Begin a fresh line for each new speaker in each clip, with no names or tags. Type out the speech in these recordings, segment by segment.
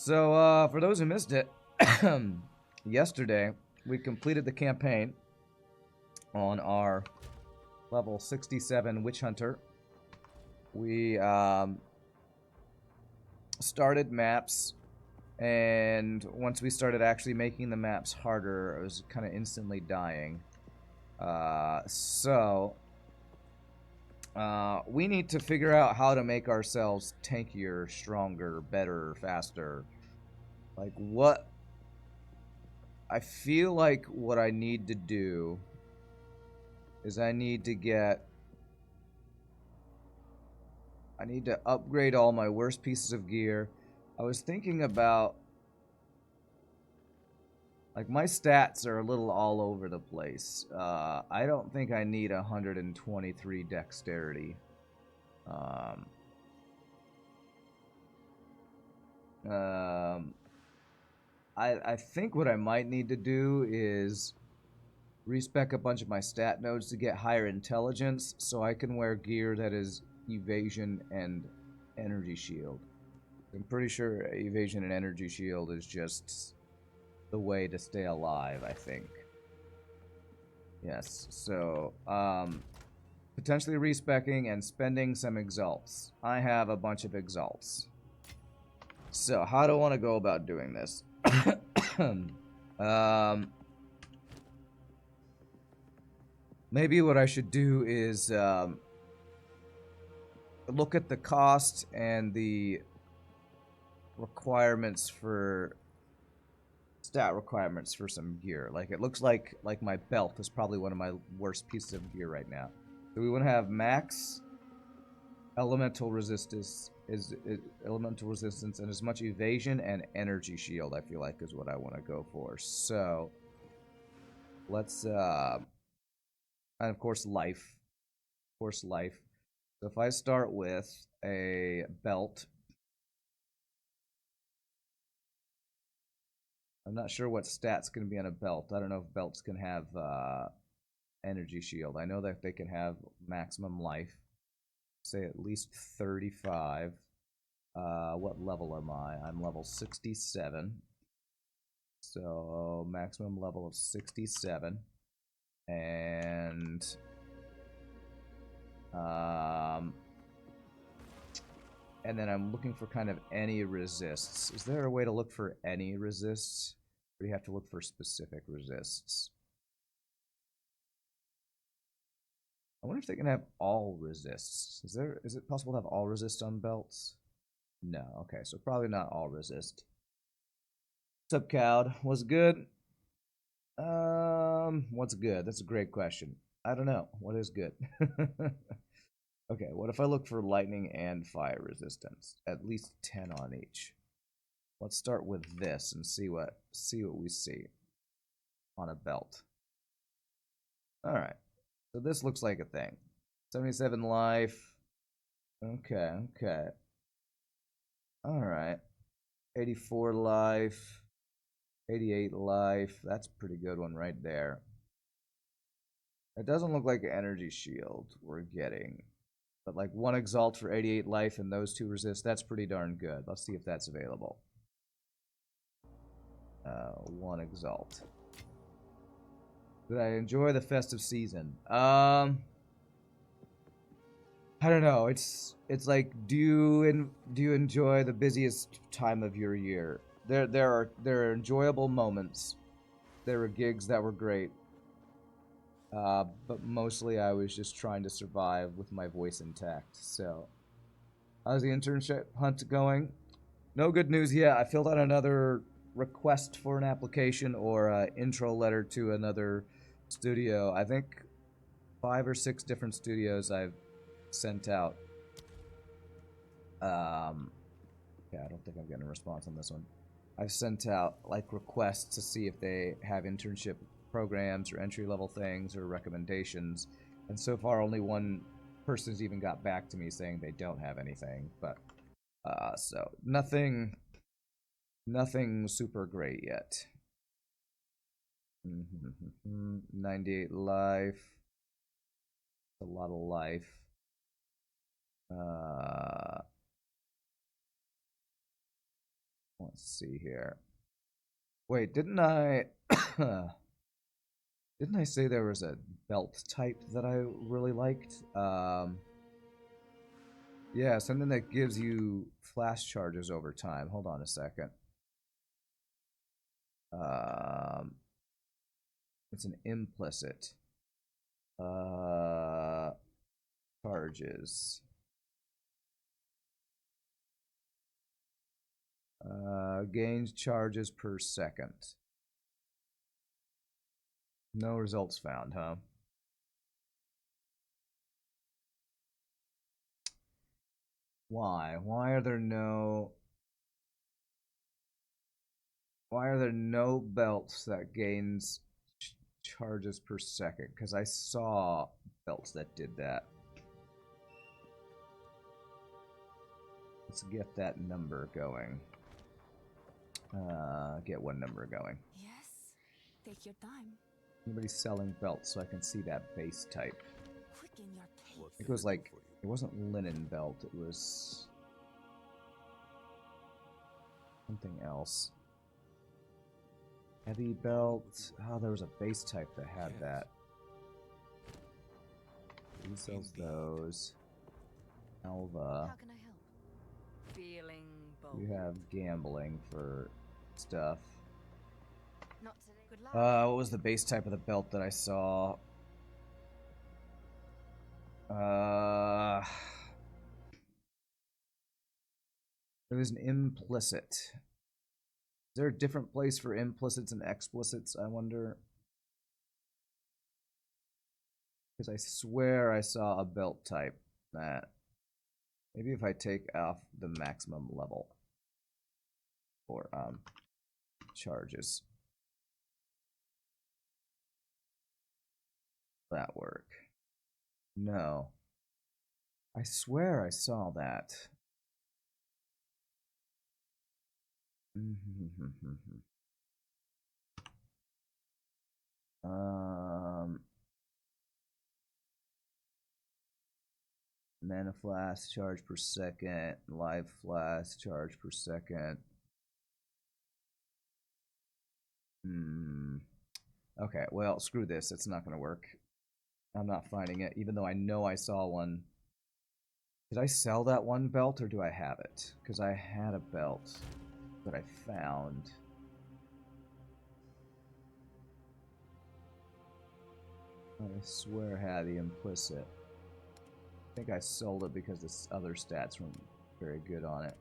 So, for those who missed it, yesterday we completed the campaign on our level 67 Witch Hunter. We started maps, and once we started actually making the maps harder, I was kind of instantly dying. We need to figure out how to make ourselves tankier, stronger, better, faster. Like, what... I feel like what I need to do is I need to upgrade all my worst pieces of gear. I was thinking about... Like, my stats are a little all over the place. I don't think I need 123 dexterity. I think what I might need to do is respec a bunch of my stat nodes to get higher intelligence so I can wear gear that is evasion and energy shield. I'm pretty sure evasion and energy shield is just the way to stay alive, I think. Yes, so, potentially respecking and spending some exalts. I have a bunch of exalts. So, how do I want to go about doing this? Maybe what I should do is, look at the cost and the requirements for... stat requirements for some gear. Like, it looks like my belt is probably one of my worst pieces of gear right now. So we want to have max elemental resistance and as much evasion and energy shield, I feel like, is what I want to go for. So let's and of course life. So if I start with a belt, I'm not sure what stats can be on a belt. I don't know if belts can have energy shield. I know that they can have maximum life. Say at least 35. What level am I? I'm level 67. So maximum level of 67. And then I'm looking for kind of any resists. Is there a way to look for any resists? Or do you have to look for specific resists? I wonder if they can have all resists. Is it possible to have all resist on belts? No, okay, so probably not all resist. What's up, Cowd? What's good? What's good? That's a great question. I don't know. What is good? Okay, what if I look for lightning and fire resistance? At least 10 on each. Let's start with this and see what we see on a belt. Alright. So this looks like a thing. 77 life. Okay. Alright. 84 life. 88 life. That's a pretty good one right there. It doesn't look like an energy shield we're getting. But like one exalt for 88 life and those two resist, that's pretty darn good. Let's see if that's available. One exalt. Did I enjoy the festive season? I don't know. It's like, do you enjoy the busiest time of your year? There are enjoyable moments. There were gigs that were great. But mostly I was just trying to survive with my voice intact. So, how's the internship hunt going? No good news yet. I filled out another request for an application or an intro letter to another studio. I think 5 or 6 different studios I've sent out. Yeah, I don't think I'm getting a response on this one. I've sent out like requests to see if they have internship programs or entry-level things or recommendations, and so far only one person's even got back to me saying they don't have anything. But so nothing super great yet. 98 life. A lot of life. Let's see here. Wait, didn't I didn't I say there was a belt type that I really liked? Yeah, something that gives you flash charges over time. Hold on a second. It's an implicit. Charges. Gains charges per second. No results found, huh? Why? Why are there no belts that gains charges per second? Because I saw belts that did that. Let's get that number going. Get one number going.
Yes, take your time.
Anybody's selling belts so I can see that base type.
Quicken your pace.
I think it was like, it wasn't linen belt, it was something else. Heavy belt. Oh, there was a base type that had that. Who sells those? Alva.
How can I help? Feeling bold.
You have gambling for stuff.
Not today. Good luck.
What was the base type of the belt that I saw? It was an implicit. Is there a different place for implicits and explicits, I wonder? Because I swear I saw a belt type that... Maybe if I take off the maximum level for charges. That work? No. I swear I saw that. Mana flash charge per second, live flash charge per second. Okay, well, screw this. It's not going to work. I'm not finding it, even though I know I saw one. Did I sell that one belt, or do I have it? Because I had a belt that I found. I swear I had the implicit. I think I sold it because the other stats weren't very good on it.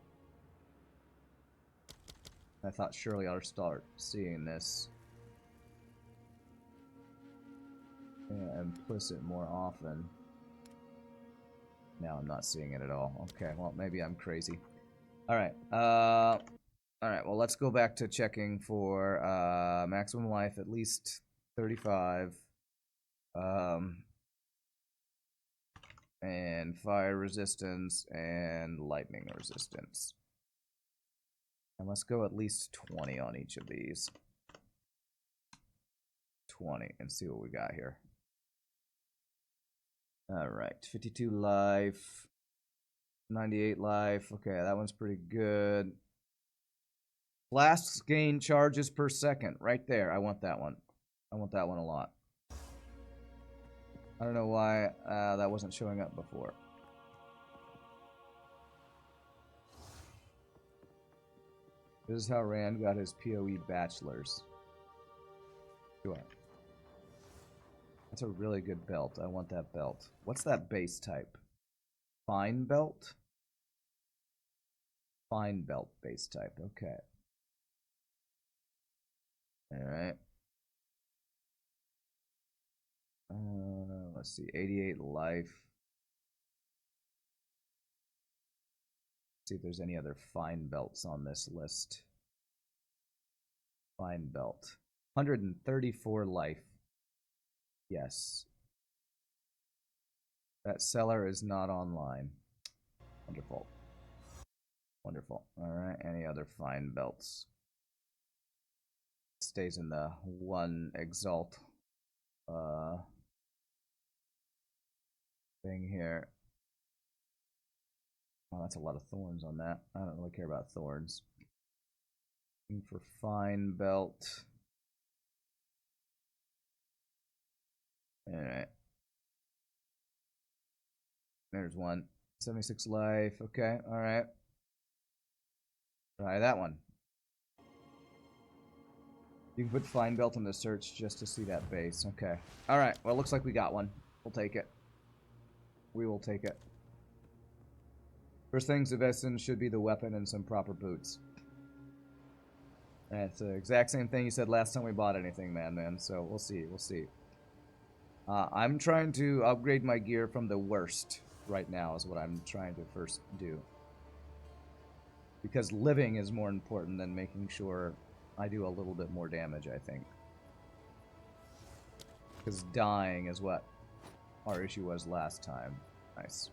I thought surely I'll start seeing this implicit more often. Now I'm not seeing it at all. Okay, well, maybe I'm crazy. Alright, alright, well, let's go back to checking for maximum life, at least 35. And fire resistance and lightning resistance. And let's go at least 20 on each of these. 20 and see what we got here. Alright, 52 life, 98 life. Okay, that one's pretty good. Flasks gain charges per second. Right there. I want that one. I want that one a lot. I don't know why that wasn't showing up before. This is how Rand got his PoE bachelor's. Do I? That's a really good belt. I want that belt. What's that base type? Fine belt? Fine belt base type. Okay. Alright. Let's see. 88 life. See if there's any other fine belts on this list. Fine belt. 134 life. Yes. That seller is not online. Wonderful. Wonderful. Alright, any other fine belts? Stays in the one exalt thing here. Oh, that's a lot of thorns on that. I don't really care about thorns. Looking for fine belt. Alright. There's one. 76 life. Okay, alright. Try that one. You can put fine belt in the search just to see that base. Okay. Alright, well, it looks like we got one. We'll take it. We will take it. First things of essence should be the weapon and some proper boots. And it's the exact same thing you said last time we bought anything, man. So we'll see. We'll see. I'm trying to upgrade my gear from the worst right now is what I'm trying to first do. Because living is more important than making sure I do a little bit more damage, I think. Because dying is what our issue was last time. Nice.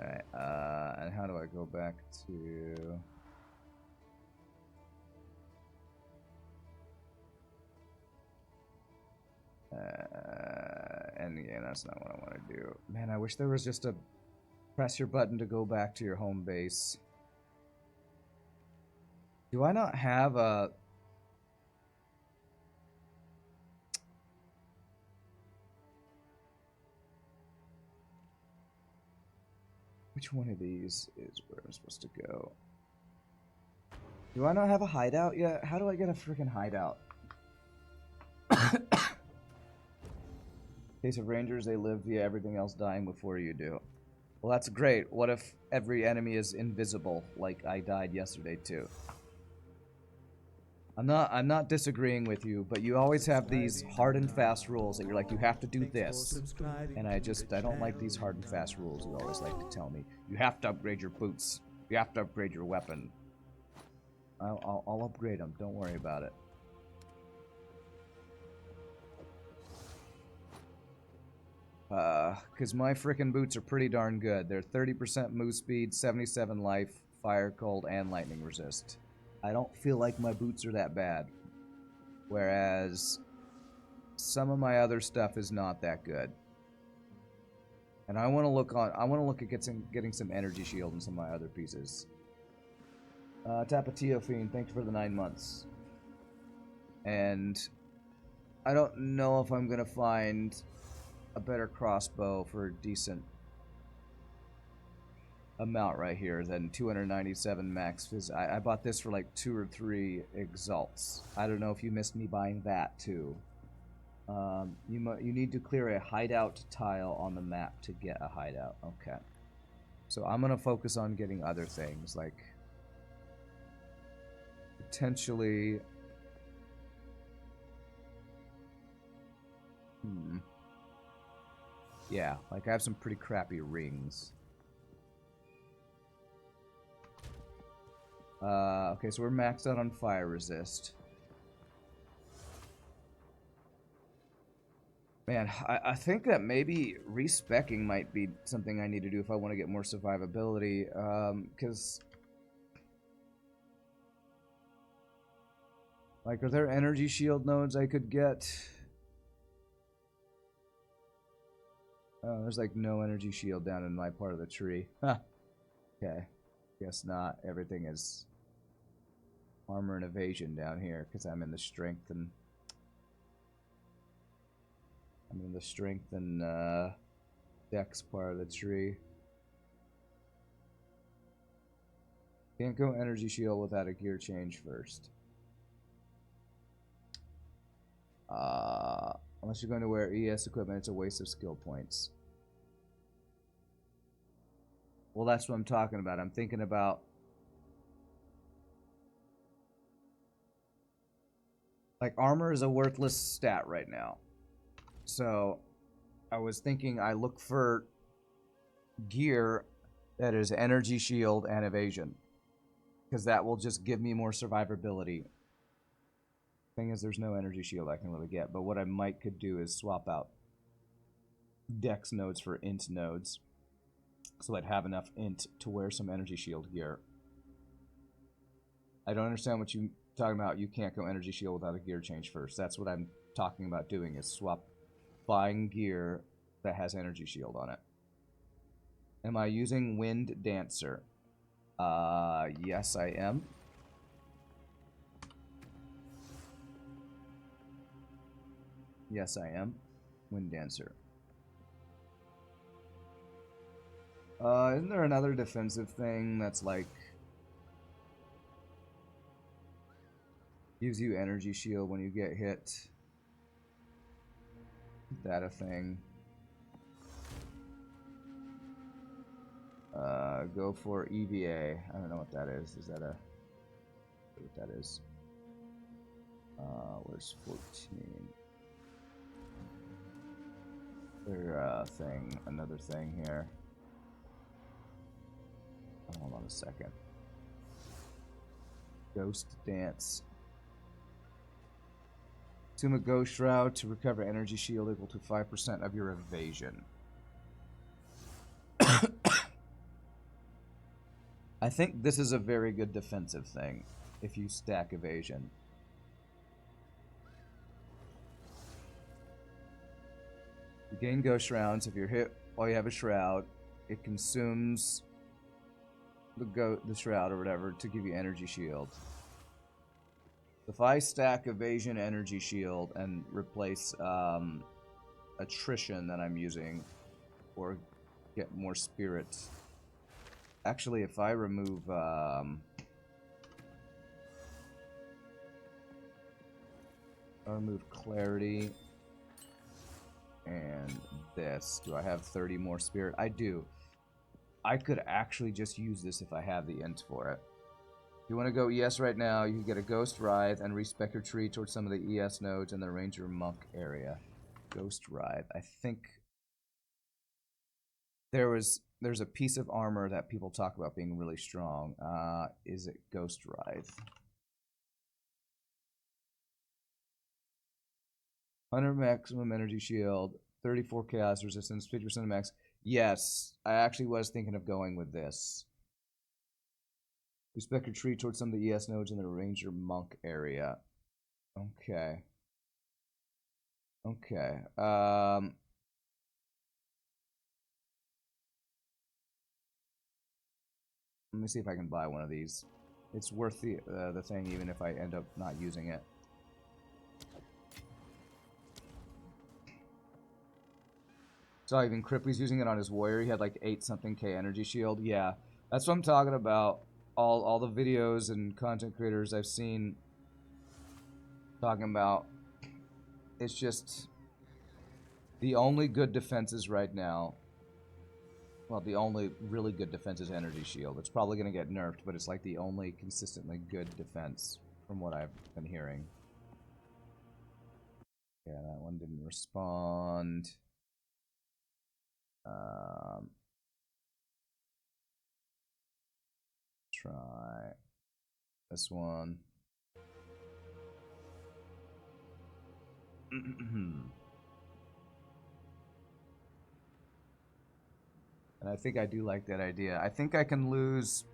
Alright, and how do I go back to... and yeah, that's not what I want to do. Man, I wish there was just a press your button to go back to your home base. Do I not have a... Which one of these is where I'm supposed to go? Do I not have a hideout yet? How do I get a freaking hideout? Case of Rangers, they live via everything else dying before you do. Well, that's great. What if every enemy is invisible, like I died yesterday too? I'm not disagreeing with you, but you always have these hard and fast rules that you're like, you have to do this. And I don't like these hard and fast rules you always like to tell me. You have to upgrade your boots. You have to upgrade your weapon. I'll upgrade them. Don't worry about it. Because my frickin' boots are pretty darn good. They're 30% move speed, 77 life, fire, cold, and lightning resist. I don't feel like my boots are that bad. Whereas some of my other stuff is not that good. And I want to look at getting some energy shield in some of my other pieces. Tapatio Fiend, thanks for the 9 months. And I don't know if I'm gonna find a better crossbow for a decent amount right here than 297 max phys. I bought this for like 2 or 3 exalts. I don't know if you missed me buying that too. You need to clear a hideout tile on the map to get a hideout. Okay. So I'm gonna focus on getting other things like potentially. Yeah, like I have some pretty crappy rings. Okay, so we're maxed out on fire resist. Man, I think that maybe respecking might be something I need to do if I want to get more survivability, because... Like, are there energy shield nodes I could get? Oh, there's like no energy shield down in my part of the tree. Huh. Okay. Guess not. Everything is armor and evasion down here because I'm in the strength and dex part of the tree. Can't go energy shield without a gear change first. Unless you're going to wear ES equipment, it's a waste of skill points. Well, that's what I'm talking about. I'm thinking about... Like, armor is a worthless stat right now. So, I was thinking I look for gear that is energy shield and evasion. Because that will just give me more survivability. Thing is, there's no energy shield I can really get, but what I might could do is swap out dex nodes for int nodes, so I'd have enough int to wear some energy shield gear. I don't understand what you're talking about. You can't go energy shield without a gear change first. That's what I'm talking about doing, is buying gear that has energy shield on it. Am I using Wind Dancer? Yes, I am. Yes, I am. Wind Dancer. Isn't there another defensive thing that's like gives you energy shield when you get hit? Is that a thing? Go for EVA. I don't know what that is. Is that a what that is? Where's 14? There thing, another thing here. Hold on a second. Ghost Dance. Consume a Ghost Shroud to recover energy shield equal to 5% of your evasion. I think this is a very good defensive thing if you stack evasion. You gain Ghost Rounds. If you're hit while you have a Shroud, it consumes the Shroud or whatever to give you energy shield. If I stack evasion energy shield and replace attrition that I'm using or get more spirits. Actually, if I remove clarity and this, do I have 30 more spirit? I do. I could actually just use this if I have the int for it. If you want to go ES right now, you can get a Ghost Writhe and respec your tree towards some of the ES nodes in the Ranger Monk area. Ghost Writhe. I think there's a piece of armor that people talk about being really strong. Is it Ghost Writhe? 100 maximum energy shield, 34 chaos resistance, 50% max. Yes, I actually was thinking of going with this. Respec your tree towards some of the ES nodes in the Ranger Monk area. Okay. Okay. Let me see if I can buy one of these. It's worth the thing even if I end up not using it. So even Crippy's using it on his warrior. He had like 8-something-K energy shield. Yeah, that's what I'm talking about. All the videos and content creators I've seen talking about. It's just the only good defenses right now. Well, the only really good defense is energy shield. It's probably going to get nerfed, but it's like the only consistently good defense from what I've been hearing. Yeah, that one didn't respond. Try this one. And I think I do like that idea. I think I can lose...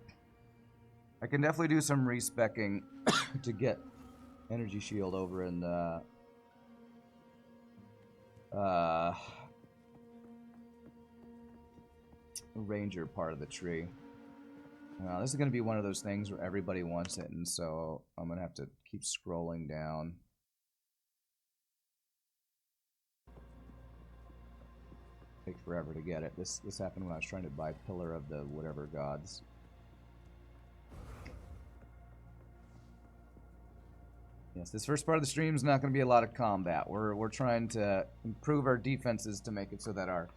I can definitely do some respecking to get energy shield over in the... Ranger part of the tree. This is going to be one of those things where everybody wants it, and so I'm going to have to keep scrolling down. Take forever to get it. This happened when I was trying to buy Pillar of the whatever gods. Yes, this first part of the stream is not going to be a lot of combat. We're trying to improve our defenses to make it so that our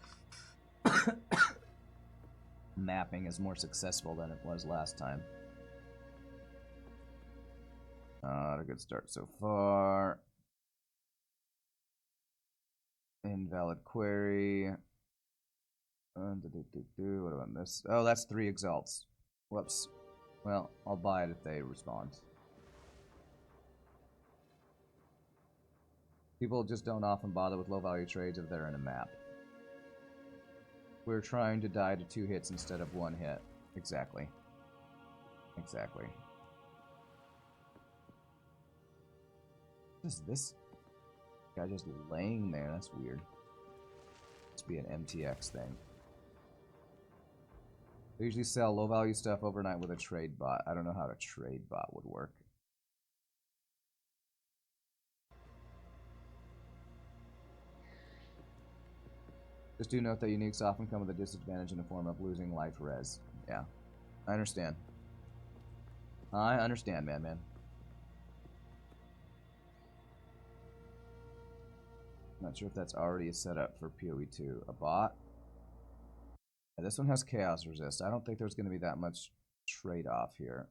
mapping is more successful than it was last time. Not a good start so far. Invalid query. What about this? Oh, that's 3 exalts. Whoops. Well, I'll buy it if they respond. People just don't often bother with low-value trades if they're in a map. We're trying to die to 2 hits instead of 1 hit. Exactly. Exactly. What is this guy just laying there? That's weird. Must be an MTX thing. They usually sell low-value stuff overnight with a trade bot. I don't know how a trade bot would work. Just do note that uniques often come with a disadvantage in the form of losing life res. Yeah, I understand. I understand, man. Not sure if that's already a setup for PoE 2. A bot? Yeah, this one has chaos resist. I don't think there's going to be that much trade-off here.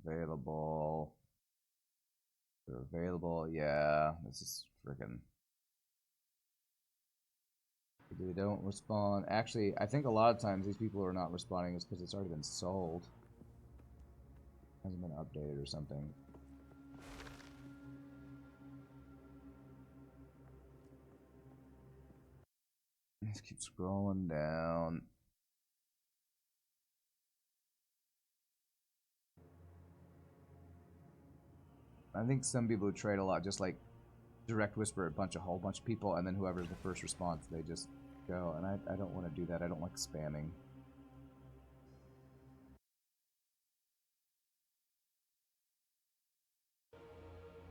Available. They're available. Yeah, this is freaking. They don't respond. Actually, I think a lot of times these people are not responding is because it's already been sold. Hasn't been updated or something. Let's keep scrolling down. I think some people who trade a lot just like direct whisper a whole bunch of people, and then whoever's the first response, they just go. And I don't want to do that. I don't like spamming.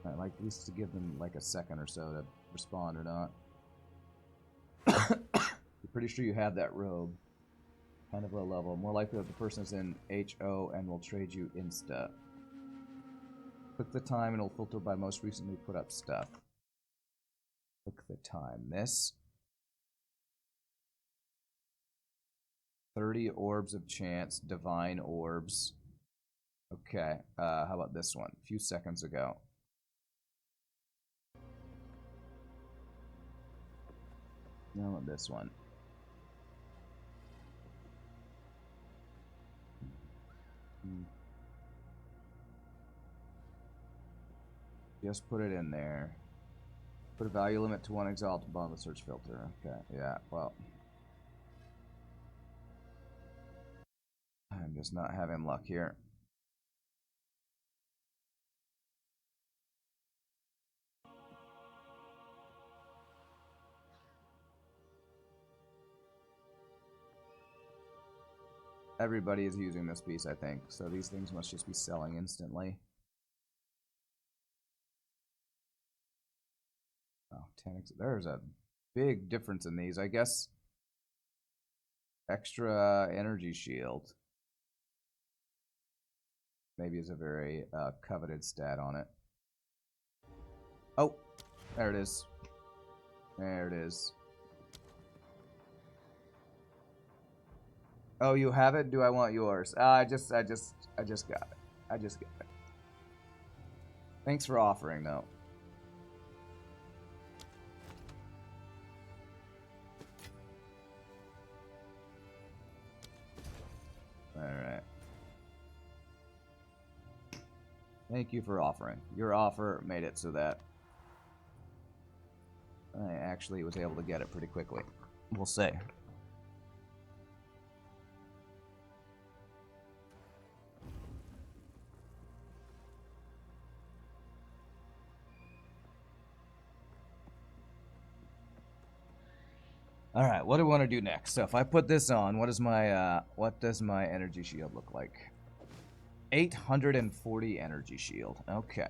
I like at least to give them like a second or so to respond or not. You're pretty sure you have that robe. Kind of low level. More likely that the person is in HO and will trade you insta. Click the time and it'll filter by most recently put up stuff. Click the time. This. 30 orbs of chance. Divine orbs. Okay. How about this one? A few seconds ago. How about this one? Just put it in there. Put a value limit to 1 exalt above the search filter. Okay, yeah, well. I'm just not having luck here. Everybody is using this piece, I think. So these things must just be selling instantly. Oh, 10x. There's a big difference in these. I guess extra energy shield maybe is a very coveted stat on it. Oh, there it is. There it is. Oh, you have it? Do I want yours? I just got it. I just got it. Thanks for offering, though. Alright. Thank you for offering. Your offer made it so that I actually was able to get it pretty quickly. We'll say. All right, what do I want to do next? So if I put this on, what does my energy shield look like? 840 energy shield. Okay.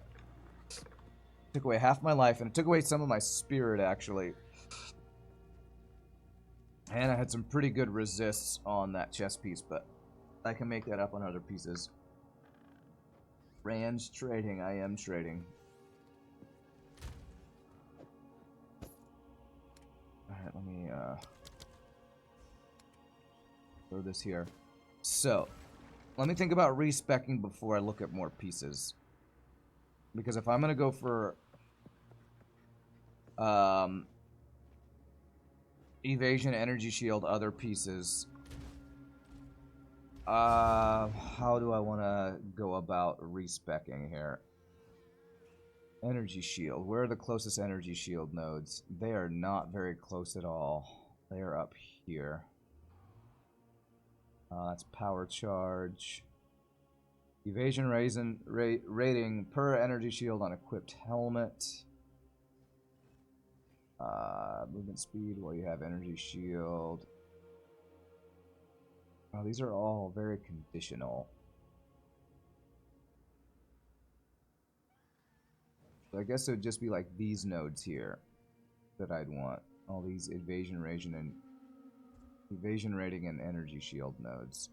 Took away half my life, and it took away some of my spirit, actually. And I had some pretty good resists on that chest piece, but I can make that up on other pieces. Rand's trading. I am trading. Alright, let me throw this here. So, let me think about respecking before I look at more pieces. Because if I'm going to go for evasion, energy shield, other pieces, how do I want to go about respecking here? Energy shield. Where are the closest energy shield nodes? They are not very close at all. They are up here. That's power charge. Evasion rating per energy shield on equipped helmet. Movement speed while you have energy shield. Oh, these are all very conditional. So I guess it would just be like these nodes here that I'd want. All these evasion rating and energy shield nodes.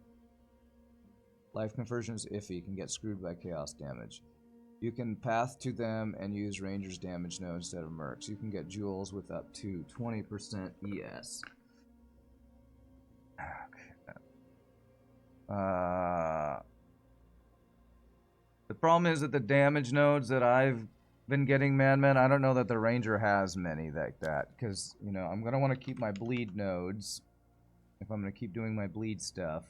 Life conversion is iffy, can get screwed by chaos damage. You can path to them and use ranger's damage node instead of mercs. You can get jewels with up to 20% ES. The problem is that the damage nodes that I've been getting, man, I don't know that the ranger has many like that, because, you know, I'm going to want to keep my bleed nodes if I'm going to keep doing my bleed stuff.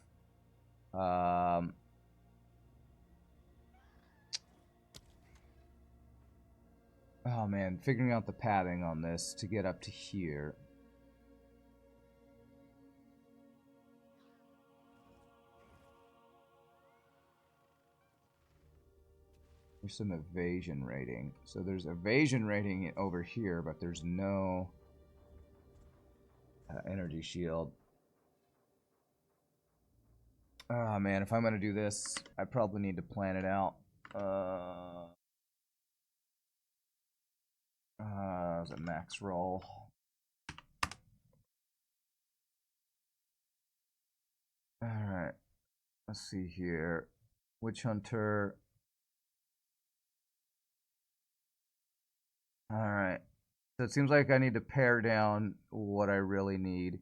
Oh man, figuring out the padding on this to get up to here. There's some evasion rating. So there's evasion rating over here, but there's no energy shield. Oh man, if I'm gonna do this, I probably need to plan it out. Is it max roll? Alright. Let's see here. Witch Hunter. Alright. So it seems like I need to pare down what I really need.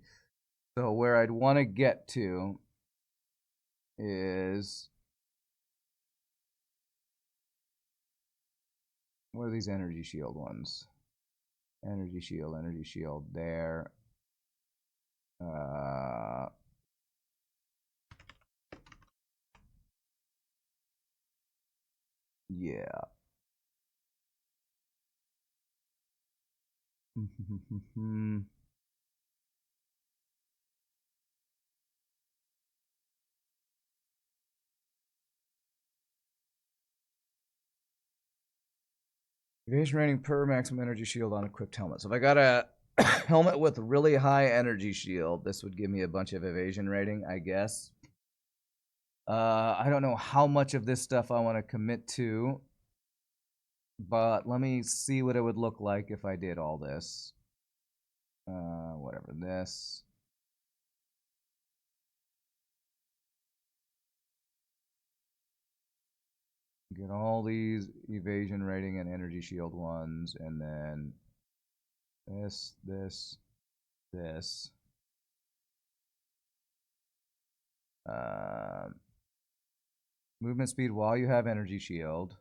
So where I'd want to get to is... What are these energy shield ones? Energy shield there. Yeah. Evasion rating per maximum energy shield on equipped helmet. So if I got a helmet with really high energy shield, this would give me a bunch of evasion rating, I guess. I don't know how much of this stuff I want to commit to, but let me see what it would look like if I did all this. Whatever, this. Get all these evasion rating and energy shield ones, and then this. Movement speed while you have energy shield.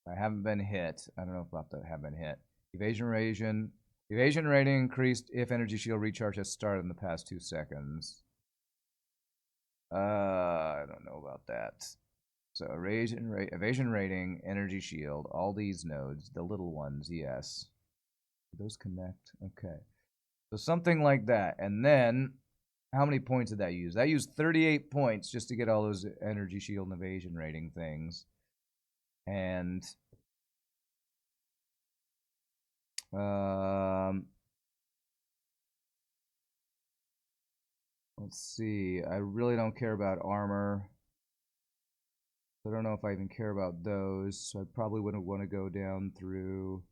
I haven't been hit. I don't know about that. Have been hit. Evasion rating increased if energy shield recharge has started in the past 2 seconds. I don't know about that. So evasion rating, energy shield, all these nodes, the little ones, yes. Do those connect? Okay. So something like that. And then, how many points did that use? That used 38 points just to get all those energy shield and evasion rating things. And let's see. I really don't care about armor. I don't know if I even care about those, so I probably wouldn't want to go down through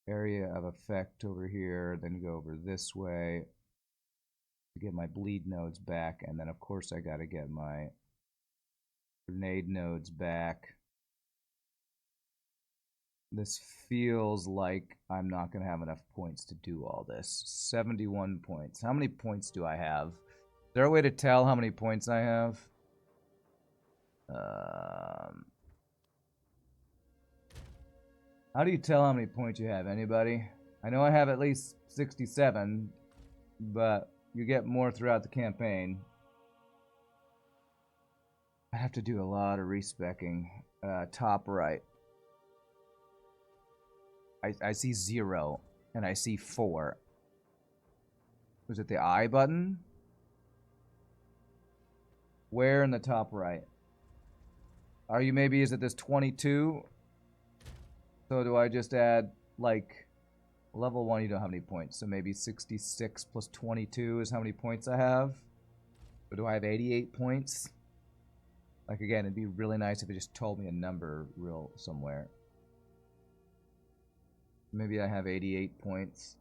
area of effect over here, then go over this way to get my bleed nodes back, and then of course I gotta get my grenade nodes back. This feels like I'm not gonna have enough points to do all this. 71 points. How many points do I have? Is there a way to tell how many points I have? How do you tell how many points you have? Anybody? I know I have at least 67, but you get more throughout the campaign. I have to do a lot of respecking. Top right. I see 0, and I see 4. Was it the I button? Where in the top right? Are you maybe, is it this 22? So do I just add like level 1 you don't have any points, so maybe 66 plus 22 is how many points I have. But do I have 88 points? Like, again, it'd be really nice if it just told me a number real somewhere. Maybe I have 88 points.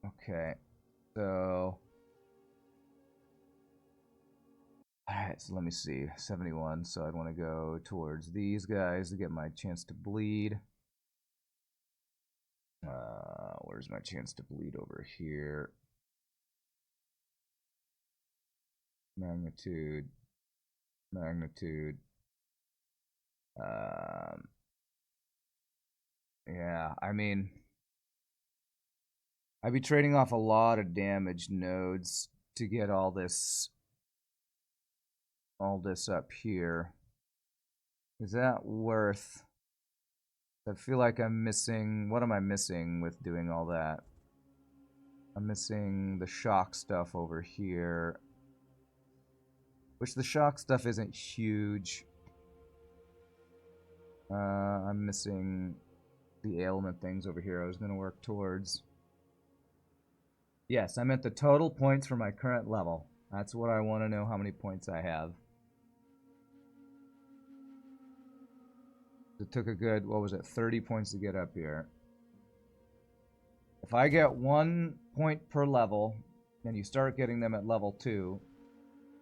Okay, so alright, so let me see. 71, so I'd want to go towards these guys to get my chance to bleed. Where's my chance to bleed? Over here. Magnitude. Magnitude. Yeah, I mean, I'd be trading off a lot of damage nodes to get all this up here. Is that worth? I feel like I'm missing. What am I missing with doing all that? I'm missing the shock stuff over here. Which the shock stuff isn't huge. I'm missing the ailment things over here I was going to work towards. Yes, I meant the total points for my current level. That's what I want to know, how many points I have. It took a good, what was it, 30 points to get up here. If I get 1 point per level, and you start getting them at level 2,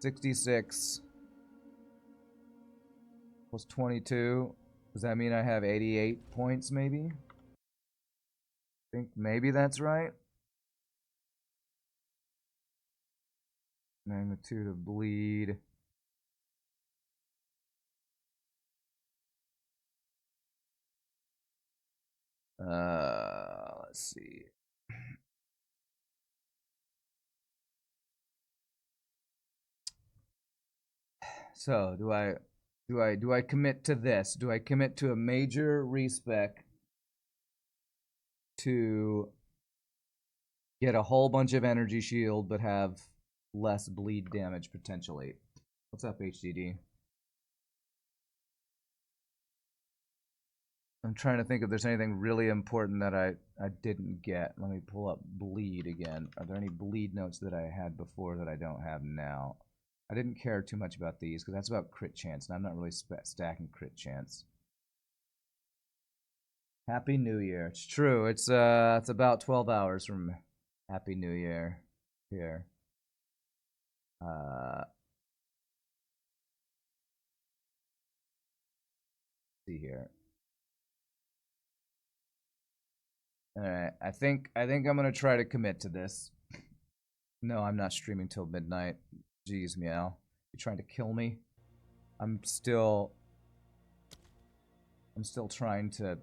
66 plus 22, does that mean I have 88 points maybe? I think maybe that's right. Magnitude of bleed. Let's see. So, do I commit to this? Do I commit to a major respec to get a whole bunch of energy shield but have less bleed damage potentially? What's up, HDD? I'm trying to think if there's anything really important that I didn't get. Let me pull up bleed again. Are there any bleed notes that I had before that I don't have now? I didn't care too much about these because that's about crit chance, and I'm not really stacking crit chance. Happy New Year. It's true. It's about 12 hours from Happy New Year here. See here. All right. I think I'm gonna try to commit to this. No, I'm not streaming till midnight. Jeez, meow. You trying to kill me? I'm still trying to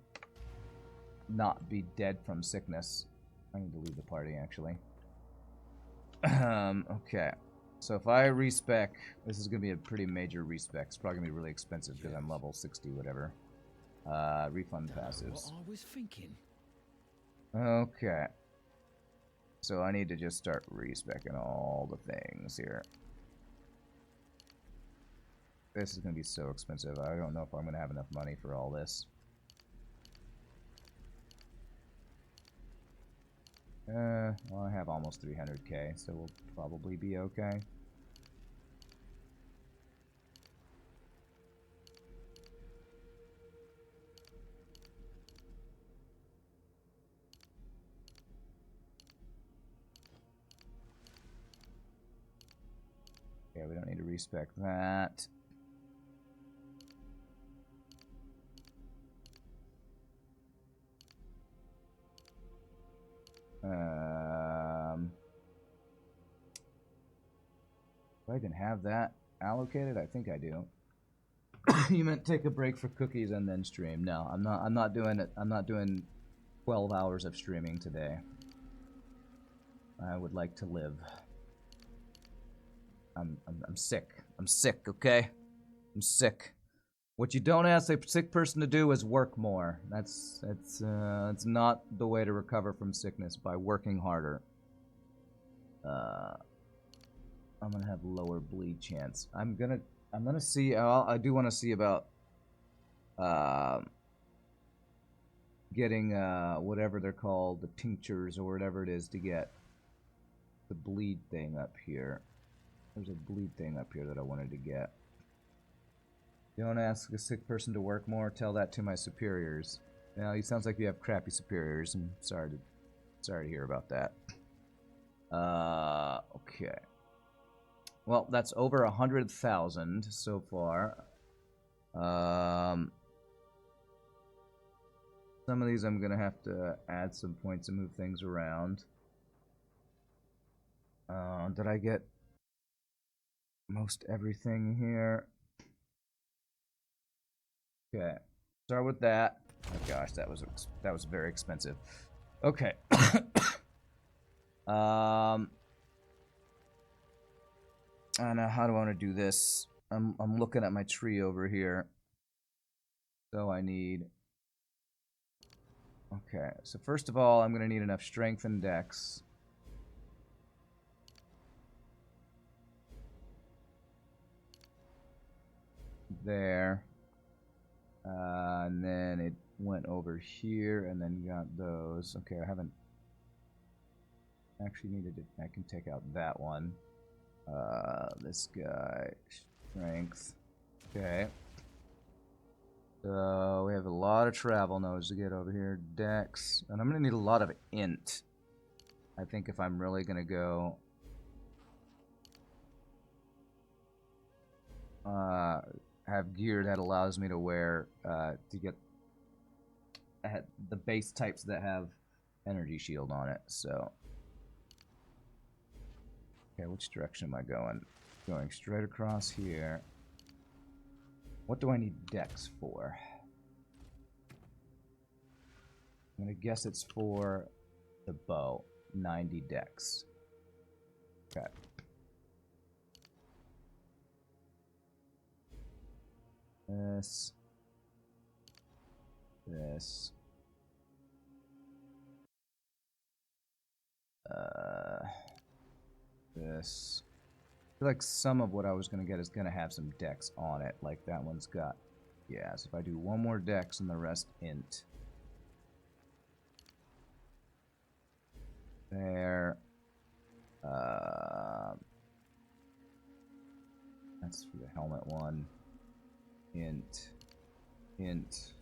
not be dead from sickness. I need to leave the party, actually. Okay. So if I respec, this is going to be a pretty major respec. It's probably going to be really expensive because I'm level 60, whatever. Refund passives.
What I was thinking.
Okay. So I need to just start respecing all the things here. This is going to be so expensive. I don't know if I'm going to have enough money for all this. Well, I have almost 300k, so we'll probably be okay. Yeah, we don't need to respec that. Do I even have that allocated? I think I do. You meant take a break for cookies and then stream? No, I'm not doing it. I'm not doing 12 hours of streaming today. I would like to live. I'm sick. I'm sick. Okay, I'm sick. What you don't ask a sick person to do is work more. That's not the way to recover from sickness, by working harder. I'm gonna have lower bleed chance. I'm gonna see. I do want to see about getting whatever they're called, the tinctures or whatever it is to get the bleed thing up here. There's a bleed thing up here that I wanted to get. Don't ask a sick person to work more. Tell that to my superiors. Now, it sounds like you have crappy superiors. I'm sorry to hear about that. Okay. Well, that's over 100,000 so far. Some of these I'm gonna have to add some points and move things around. Did I get most everything here? Okay, start with that. Oh gosh, that was very expensive. Okay. I don't know, how do I want to do this? I'm looking at my tree over here. So I need. Okay, so first of all, I'm gonna need enough strength and dex. There. And then it went over here and then got those. Okay, I haven't actually needed it. I can take out that one. This guy, strength. Okay. So we have a lot of travel nodes to get over here. Dex. And I'm going to need a lot of int. I think if I'm really going to go... have gear that allows me to wear, to get the base types that have energy shield on it, so... Okay, which direction am I going? Going straight across here. What do I need dex for? I'm gonna guess it's for the bow. 90 dex. Okay. This. This. This. I feel like some of what I was going to get is going to have some dex on it. Like that one's got... Yeah, so if I do one more dex and the rest int. There. That's for the helmet one. Int. Int.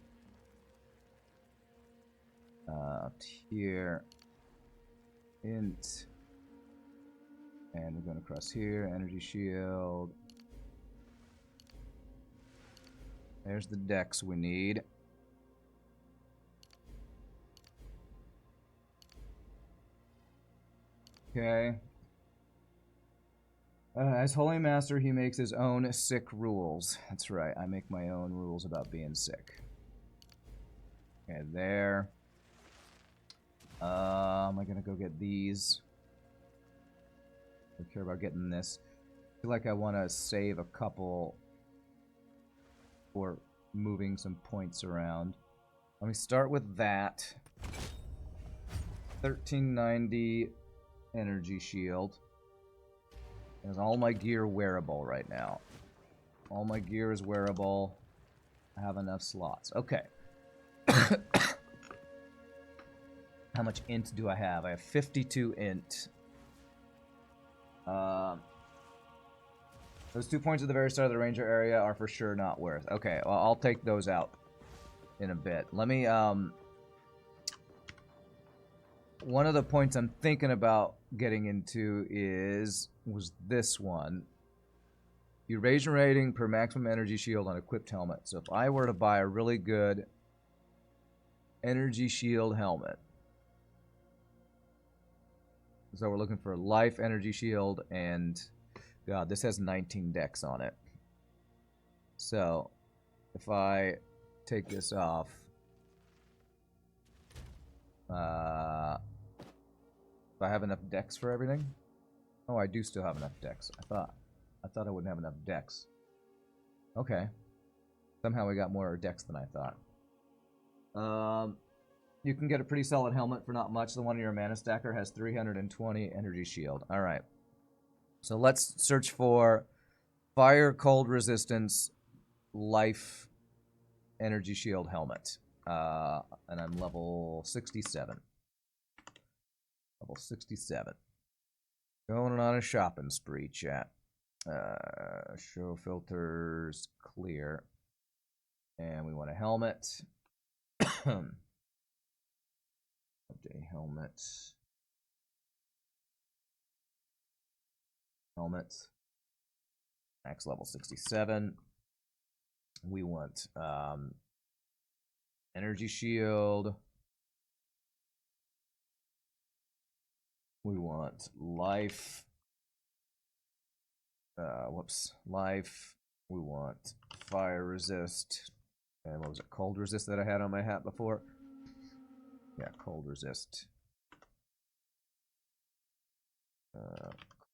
Up here. Int. And we're going across here. Energy shield. There's the dex we need. Okay. As Holy Master, he makes his own sick rules. That's right, I make my own rules about being sick. Okay, there. Am I gonna go get these? I don't care about getting this. I feel like I want to save a couple for moving some points around. Let me start with that. 1390 energy shield. Is all my gear wearable right now? All my gear is wearable. I have enough slots. Okay. How much int do I have? I have 52 int. Those 2 points at the very start of the ranger area are for sure not worth. Okay, well, I'll take those out in a bit. Let me, one of the points I'm thinking about getting into was this one. You raise your rating per maximum energy shield on equipped helmet. So if I were to buy a really good energy shield helmet, so we're looking for life, energy shield, and God, this has 19 dex on it. So if I take this off, if I have enough dex for everything? Oh, I do still have enough dex. I thought I wouldn't have enough dex. Okay. Somehow we got more dex than I thought. You can get a pretty solid helmet for not much. The one in your mana stacker has 320 energy shield. Alright. So let's search for fire, cold resistance, life, energy shield helmet. And I'm level 67. Level 67. Going on a shopping spree, chat. Show filters clear. And we want a helmet. Update helmet. Helmet. Max level 67. We want energy shield. We want life. Life. We want fire resist. And what was it? Cold resist that I had on my hat before? Yeah, cold resist.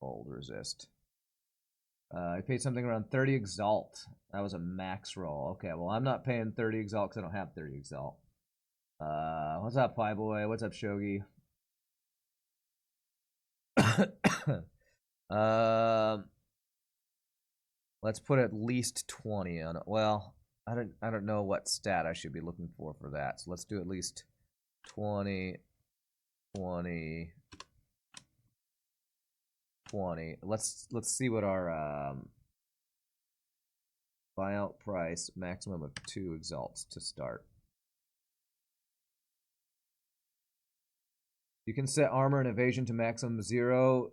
Cold resist. I paid something around 30 exalt. That was a max roll. Okay, well, I'm not paying 30 exalt because I don't have 30 exalt. What's up, Pie Boy? What's up, Shogi? Let's put at least 20 on it. Well, I don't know what stat I should be looking for that. So let's do at least 20, 20, 20. Let's see what our buyout price, maximum of 2 exalts to start. You can set armor and evasion to maximum 0.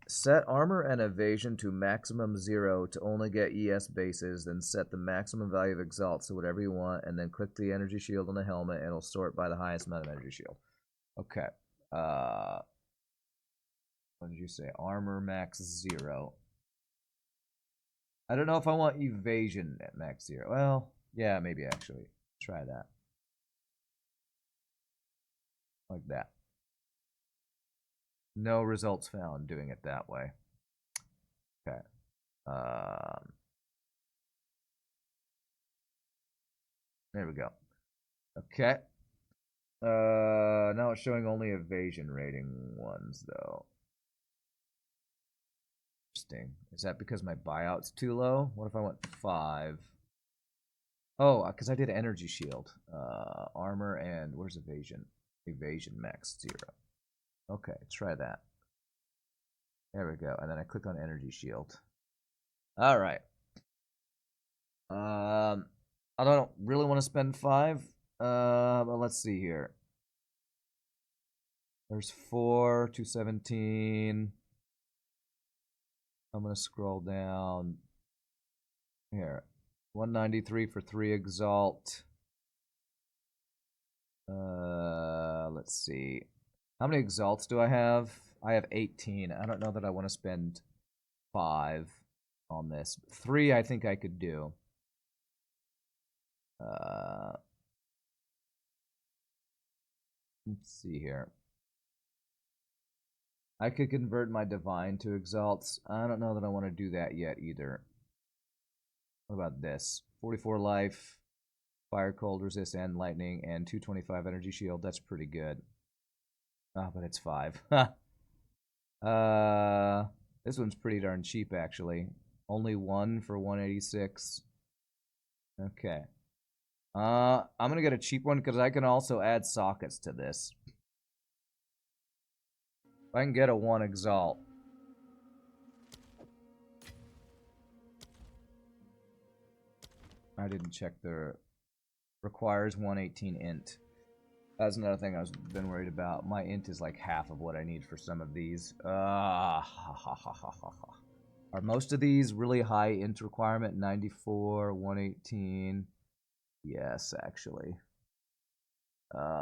Set armor and evasion to maximum 0 to only get ES bases, then set the maximum value of exalts to whatever you want, and then click the energy shield on the helmet, and it'll sort by the highest amount of energy shield. Okay. What did you say? Armor max 0. I don't know if I want evasion at max 0. Well, yeah, maybe actually. Try that. Like that. No results found doing it that way. Okay. There we go. Okay. Now it's showing only evasion rating ones, though. Interesting. Is that because my buyout's too low? What if I want 5? Oh, because I did energy shield. Armor and where's evasion? Evasion max 0. Okay, try that. There we go. And then I click on energy shield. All right. I don't really want to spend 5. But let's see here. There's 4, 217. I'm gonna scroll down. Here. 193 for 3 exalt. Let's see. How many exalts do I have? I have 18. I don't know that I want to spend 5 on this. 3 I think I could do. Let's see here. I could convert my divine to exalts. I don't know that I want to do that yet either. What about this? 44 life, fire, cold, resist, and lightning, and 225 energy shield. That's pretty good. Ah, but it's 5. This one's pretty darn cheap, actually. Only 1 for 186. Okay. I'm gonna get a cheap one because I can also add sockets to this. If I can get a 1 exalt. I didn't check the requires 118 int. That's another thing I've been worried about. My int is like half of what I need for some of these. Are most of these really high int requirement? 94, 118. Yes, actually.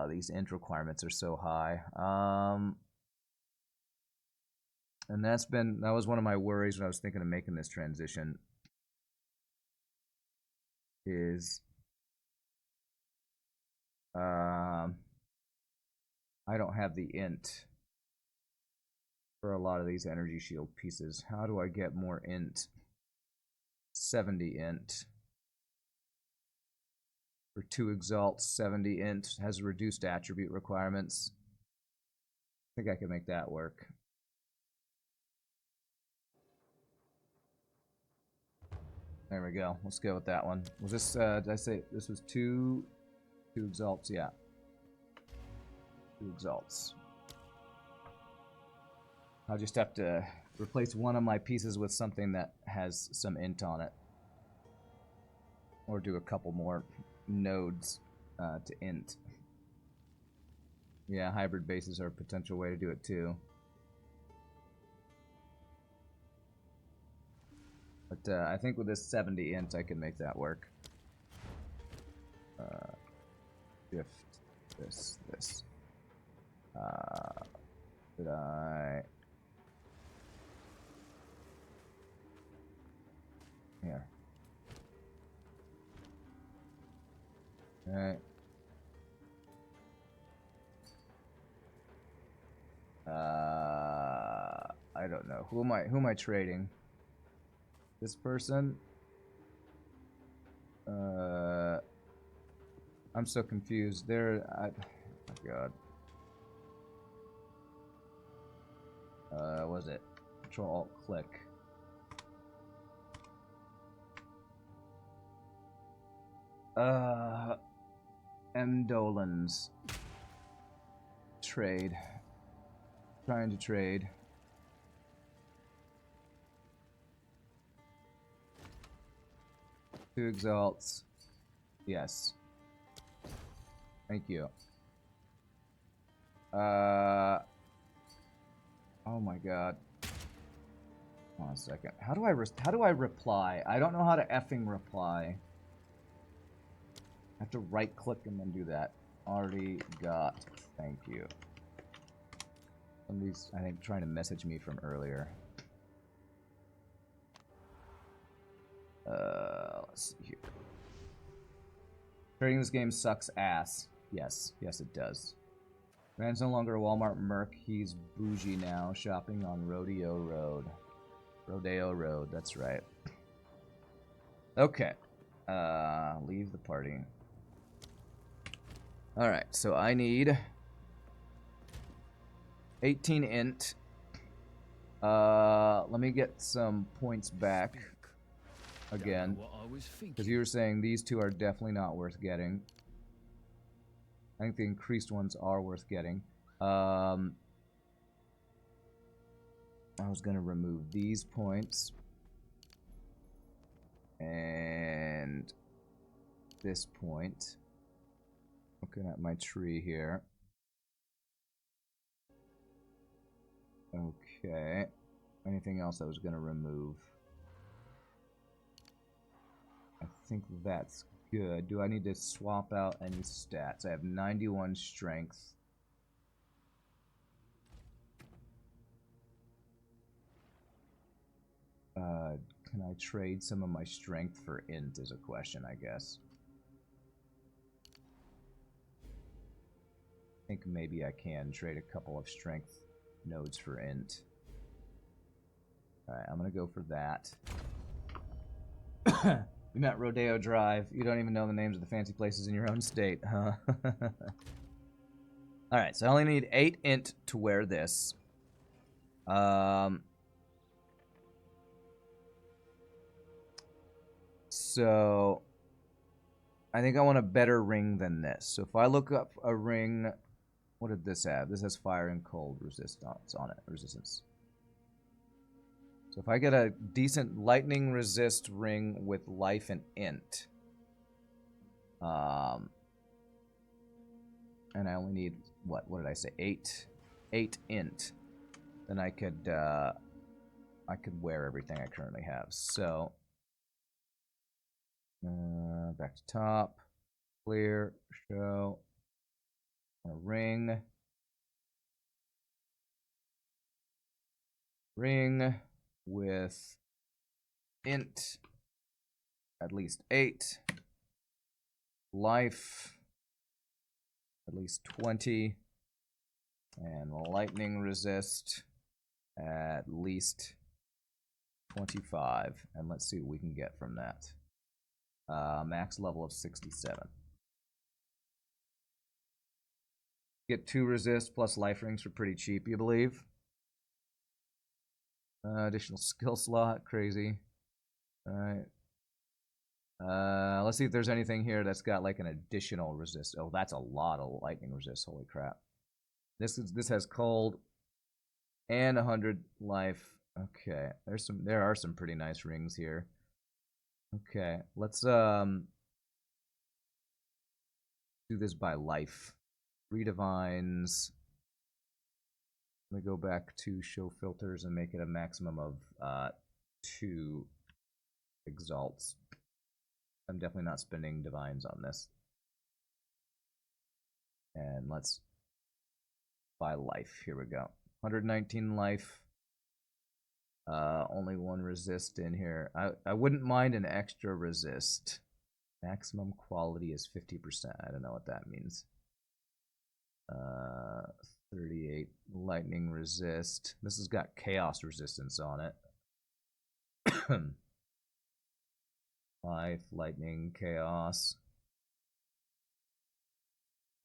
These int requirements are so high. And that was one of my worries when I was thinking of making this transition. Is I don't have the int for a lot of these energy shield pieces. How do I get more int? 70 int. For 2 exalts, 70 int has reduced attribute requirements. I think I can make that work. There we go. Let's go with that one. Was this, did I say this was two exalts? Yeah. 2 exalts. I'll just have to replace one of my pieces with something that has some int on it. Or do a couple more nodes to int. Yeah, hybrid bases are a potential way to do it too. But I think with this 70 int, I can make that work. Shift this. Did I? Here. Alright. I don't know. Who am I trading? This person? I'm so confused. Oh god. Was it? Control-Alt-Click. Endolans. Trade. Trying to trade. Two exalts. Yes. Thank you. Oh my god. Hold on a second. How do I reply? I don't know how to effing reply. I have to right click and then do that. Already got. Thank you. Somebody's, I think, trying to message me from earlier. Let's see here. Trading this game sucks ass. Yes, it does. Man's no longer a Walmart merc. He's bougie now, shopping on Rodeo Road. Rodeo Road, that's right. Okay. Leave the party. Alright, so I need 18 int. Let me get some points back again. Because you were saying these two are definitely not worth getting. I think the increased ones are worth getting. I was going to remove these points. And this point. Looking at my tree here. Okay. Anything else I was going to remove? I think that's good. Do I need to swap out any stats? I have 91 strength. Can I trade some of my strength for int is a question, I guess. I think maybe I can trade a couple of strength nodes for int. Alright, I'm gonna go for that. You met Rodeo Drive. You don't even know the names of the fancy places in your own state, huh? Alright, so I only need 8 int to wear this. So I think I want a better ring than this. So if I look up a ring, what did this have? This has fire and cold resistance on it. Resistance. So if I get a decent lightning resist ring with life and int, and I only need what did I say? 8 int, then I could wear everything I currently have. So back to top, clear, show, a ring with int at least 8, life at least 20, and lightning resist at least 25. And let's see what we can get from that. Max level of 67. Get 2 resist plus life rings for pretty cheap, you believe? Additional skill slot, crazy. Alright. Let's see if there's anything here that's got like an additional resist. Oh, that's a lot of lightning resist. Holy crap. This has cold and 100 life. Okay, there are some pretty nice rings here. Okay, let's do this by life. 3 divines. Let me go back to show filters and make it a maximum of 2 exalts. I'm definitely not spending divines on this. And let's buy life. Here we go. 119 life. Only 1 resist in here. I wouldn't mind an extra resist. Maximum quality is 50%. I don't know what that means. 38 lightning resist. This has got chaos resistance on it. Life, lightning, chaos.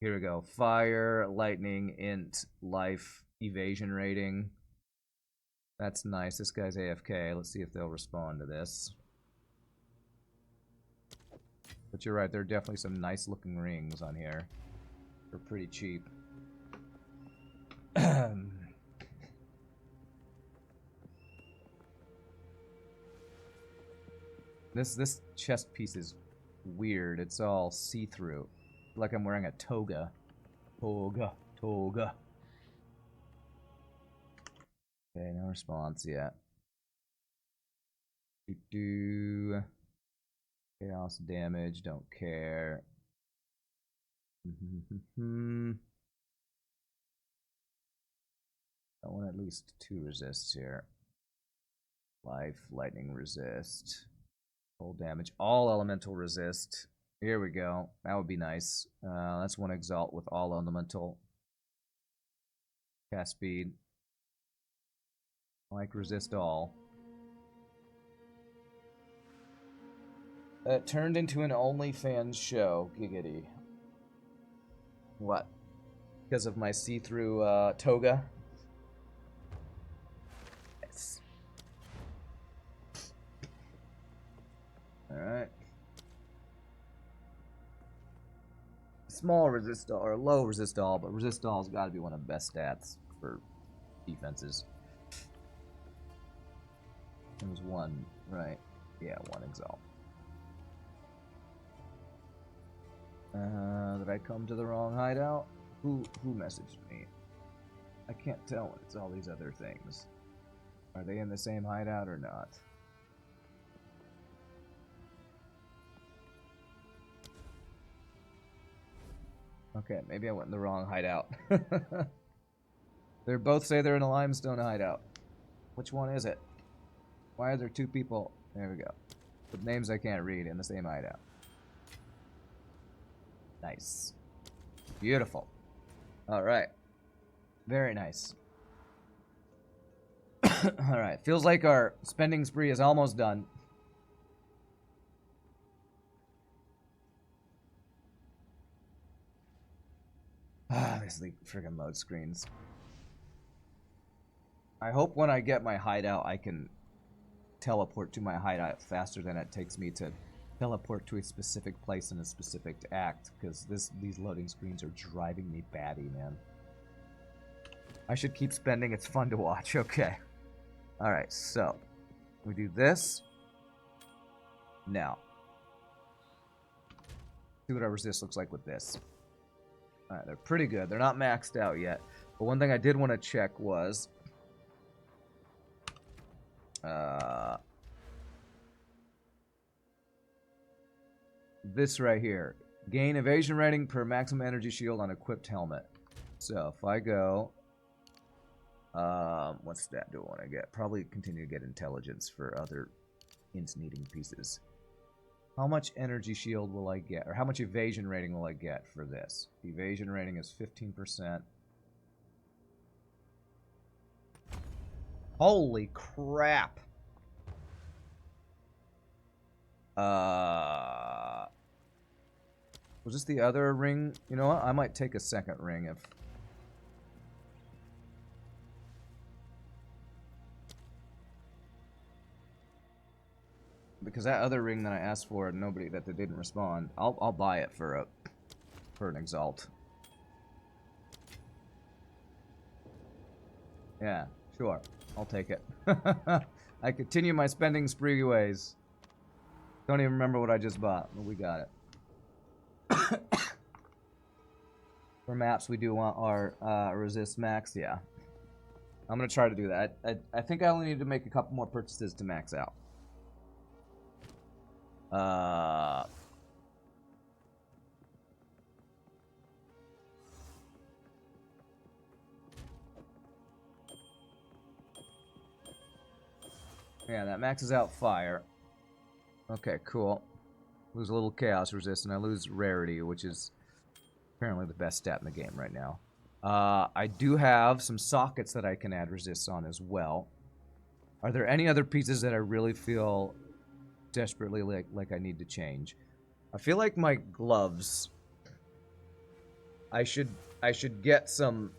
Here we go. Fire, lightning, int, life, evasion rating. That's nice. This guy's AFK. Let's see if they'll respond to this. But you're right, there are definitely some nice looking rings on here. They're pretty cheap. This chest piece is weird. It's all see-through. Like I'm wearing a toga. Toga. Okay, no response yet. Chaos damage, don't care. I want at least 2 resists here. Life, lightning resist. Full damage, all elemental resist. Here we go. That would be nice. That's 1 exalt with all elemental. Cast speed. Like resist all. It turned into an OnlyFans show. Giggity. What? Because of my see-through toga? Yes. Alright. Small resist all, or low resist all, but resist all's got to be one of the best stats for defenses. There was 1, right? Yeah, 1 exalt. Did I come to the wrong hideout? Who messaged me? I can't tell when it's all these other things. Are they in the same hideout or not? Okay, maybe I went in the wrong hideout. They both say they're in a limestone hideout. Which one is it? Why are there 2 people? There we go. With names I can't read in the same hideout. Nice. Beautiful. Alright. Very nice. Alright. Feels like our spending spree is almost done. These friggin' load screens. I hope when I get my hideout I can teleport to my hideout faster than it takes me to teleport to a specific place in a specific act, because these loading screens are driving me batty, man. I should keep spending. It's fun to watch. Okay. Alright, so we do this. Now. See what our resist looks like with this. Alright, they're pretty good. They're not maxed out yet. But one thing I did want to check was this right here. Gain evasion rating per maximum energy shield on equipped helmet. So if I go, what stat do I want to get? Probably continue to get intelligence for other int needing pieces. How much energy shield will I get? Or how much evasion rating will I get for this? Evasion rating is 15%. Holy crap! Was this the other ring? You know what? I might take a second ring if... because that other ring that I asked for, nobody that they didn't respond. I'll buy it for an exalt. Yeah, sure. I'll take it. I continue my spending spree ways. Don't even remember what I just bought, but we got it. For maps, we do want our resist max. Yeah, I'm gonna try to do that. I think I only need to make a couple more purchases to max out. Yeah, that maxes out fire. Okay, cool. Lose a little chaos resist, and I lose rarity, which is apparently the best stat in the game right now. I do have some sockets that I can add resists on as well. Are there any other pieces that I really feel desperately like I need to change? I feel like my gloves. I should get some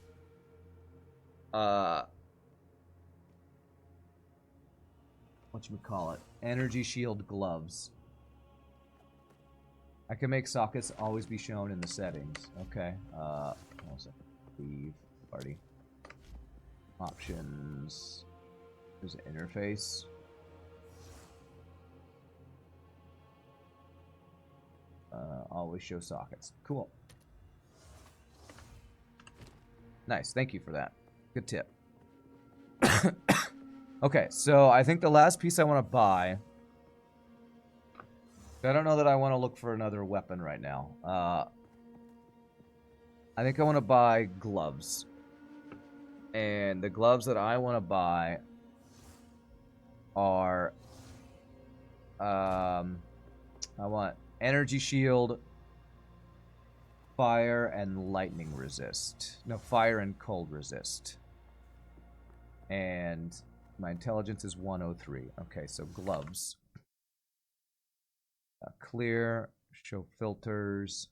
whatchamacallit, energy shield gloves. I can make sockets always be shown in the settings. Okay. Hold on a second. Leave party. Options. There's an interface. Always show sockets. Cool. Nice. Thank you for that. Good tip. Okay, so I think the last piece I want to buy... I don't know that I want to look for another weapon right now. I think I want to buy gloves. And the gloves that I want to buy are... I want energy shield, fire, and lightning resist. No, fire and cold resist. And my intelligence is 103. Okay, so gloves. Clear, show filters.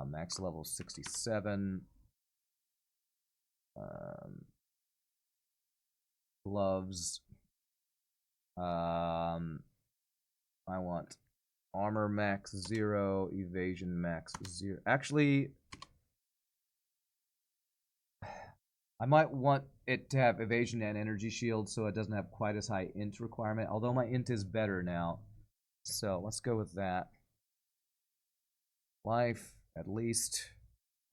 Max level 67. Gloves. I want armor max 0, evasion max 0. Actually, I might want it to have evasion and energy shield so it doesn't have quite as high int requirement, although my int is better now. So let's go with that. Life, at least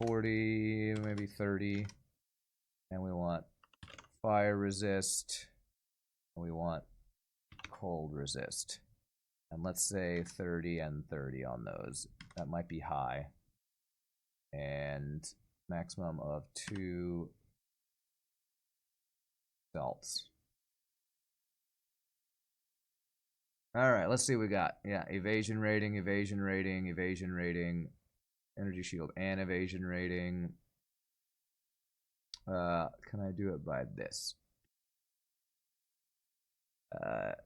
40, maybe 30. And we want fire resist. And we want cold resist. And let's say 30 and 30 on those. That might be high. And maximum of 2 belts. Alright, let's see what we got. Yeah, evasion rating, evasion rating, evasion rating, energy shield and evasion rating. Can I do it by this?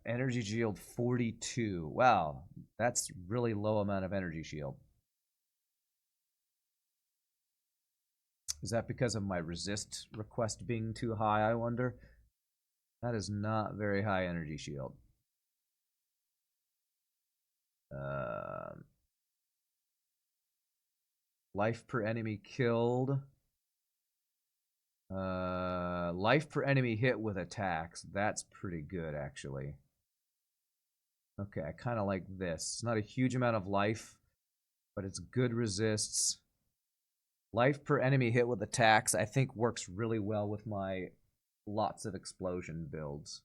Energy shield 42. Wow, that's really low amount of energy shield. Is that because of my resist request being too high, I wonder? That is not very high energy shield. Life per enemy killed. Life per enemy hit with attacks. That's pretty good, actually. Okay, I kind of like this. It's not a huge amount of life, but it's good resists. Life per enemy hit with attacks, I think, works really well with my lots of explosion builds.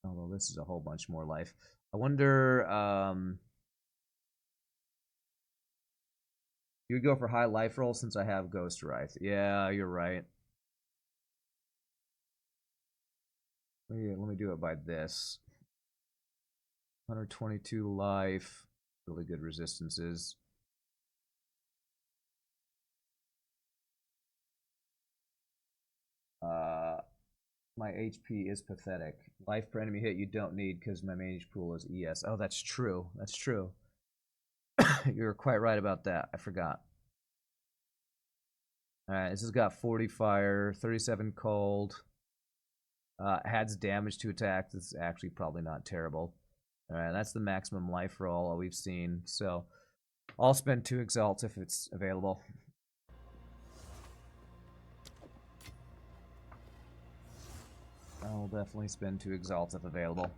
Although this is a whole bunch more life. I wonder, you would go for high life roll since I have Ghost Wraith. Yeah, you're right. Let me do it by this. 122 life. Really good resistances. My HP is pathetic. Life per enemy hit you don't need because my mage pool is ES. Oh, that's true. That's true. You're quite right about that. I forgot. Alright, this has got 40 fire, 37 cold, Adds damage to attacks. It's actually probably not terrible. Alright, that's the maximum life roll we've seen. So I'll spend 2 exalts if it's available. I'll definitely spend 2 exalts if available.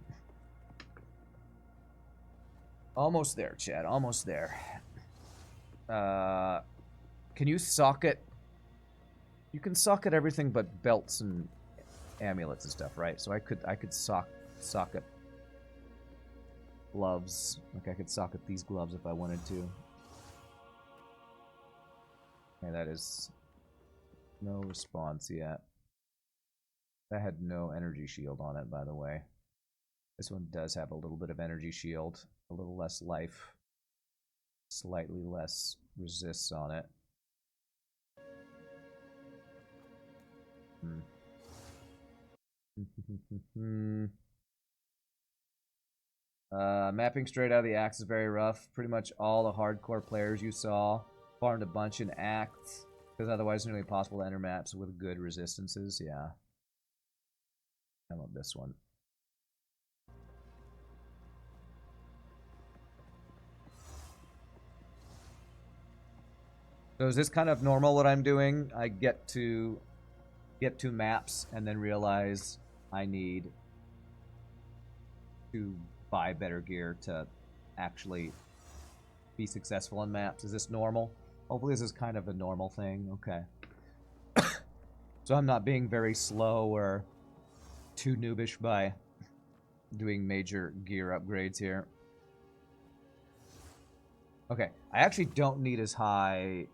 Almost there, Chad. Almost there. Can you socket? You can socket everything but belts and amulets and stuff, right? So I could socket gloves. Like I could socket these gloves if I wanted to. Okay, that is no response yet. That had no energy shield on it, by the way. This one does have a little bit of energy shield, a little less life, slightly less resists on it. Mapping straight out of the axe is very rough. Pretty much all the hardcore players you saw farmed a bunch in axe, because otherwise it's nearly impossible to enter maps with good resistances. Yeah. I love this one. So is this kind of normal what I'm doing? I get to maps and then realize I need to buy better gear to actually be successful in maps. Is this normal? Hopefully this is kind of a normal thing. Okay. So I'm not being very slow or too noobish by doing major gear upgrades here. Okay, I actually don't need as high...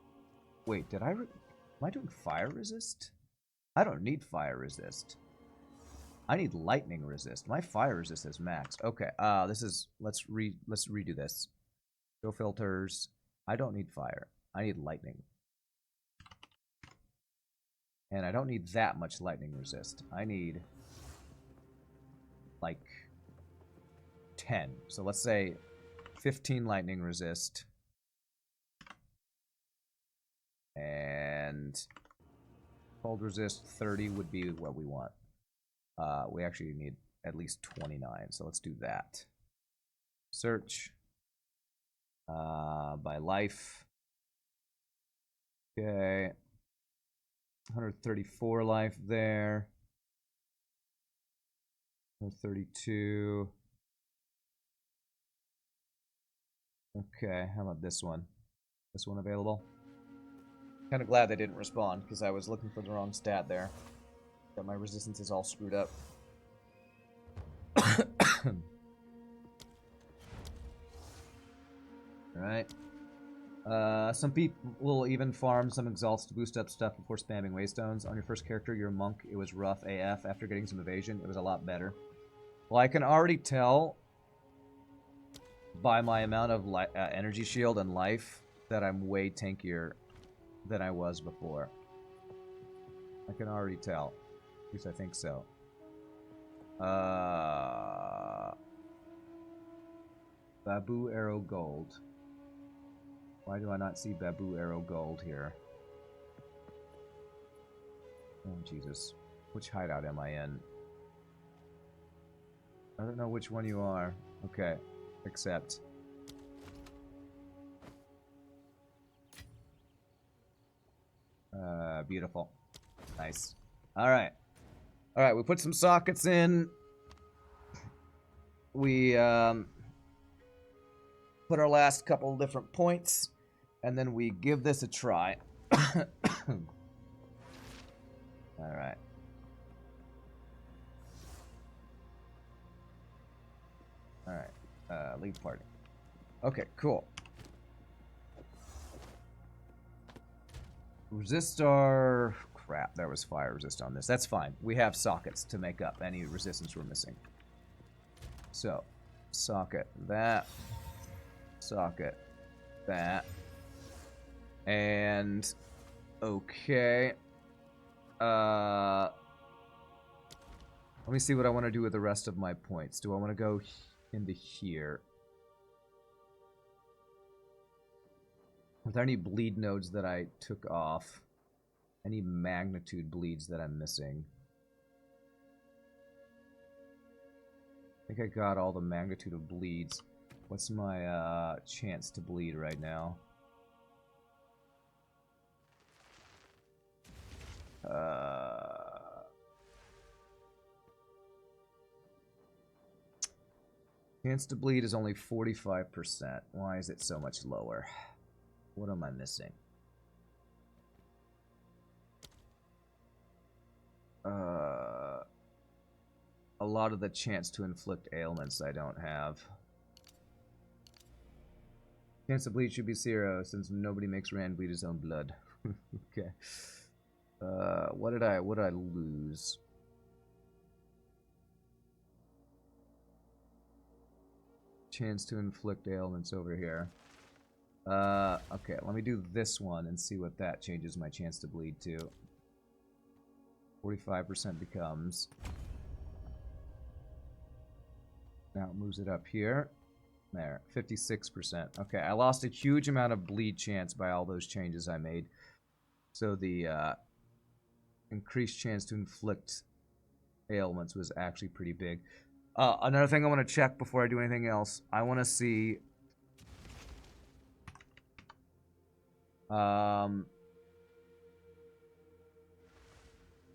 Wait, am I doing fire resist? I don't need fire resist. I need lightning resist. My fire resist is max. Okay, let's redo this. Go filters. I don't need fire. I need lightning. And I don't need that much lightning resist. I need like 10. So let's say 15 lightning resist. And cold resist 30 would be what we want. We actually need at least 29, so let's do that. Search by life. Okay. 134 life there. 132. Okay, how about this one? This one available? Kind of glad they didn't respond, because I was looking for the wrong stat there. Got my resistance is all screwed up. Alright. Some people will even farm some exalts to boost up stuff before spamming waystones. On your first character, your monk, it was rough AF. After getting some evasion, it was a lot better. Well, I can already tell by my amount of energy shield and life that I'm way tankier than I was before. I can already tell. At least I think so. Babu Arrow Gold. Why do I not see Babu Arrow Gold here? Oh, Jesus. Which hideout am I in? I don't know which one you are. Okay. Accept. Beautiful. Nice. Alright. Alright, we put some sockets in. We, put our last couple different points. And then we give this a try. Alright. Alright. Leave party. Okay, cool. Resistor... Crap, there was fire resist on this. That's fine. We have sockets to make up any resistance we're missing. So, socket that. Socket that. And... Okay. Let me see what I want to do with the rest of my points. Do I want to go into here? Are there any bleed nodes that I took off? Any magnitude bleeds that I'm missing? think I got all the magnitude of bleeds. What's my chance to bleed right now? Chance to bleed is only 45%. Why is it so much lower? What am I missing? A lot of the chance to inflict ailments I don't have. Chance to bleed should be 0 since nobody makes Rand bleed his own blood. Okay. What did I lose? Chance to inflict ailments over here. Okay, let me do this one and see what that changes my chance to bleed to. 45% becomes. Now it moves it up here. There, 56%. Okay, I lost a huge amount of bleed chance by all those changes I made. So the increased chance to inflict ailments was actually pretty big. Another thing I want to check before I do anything else, I want to see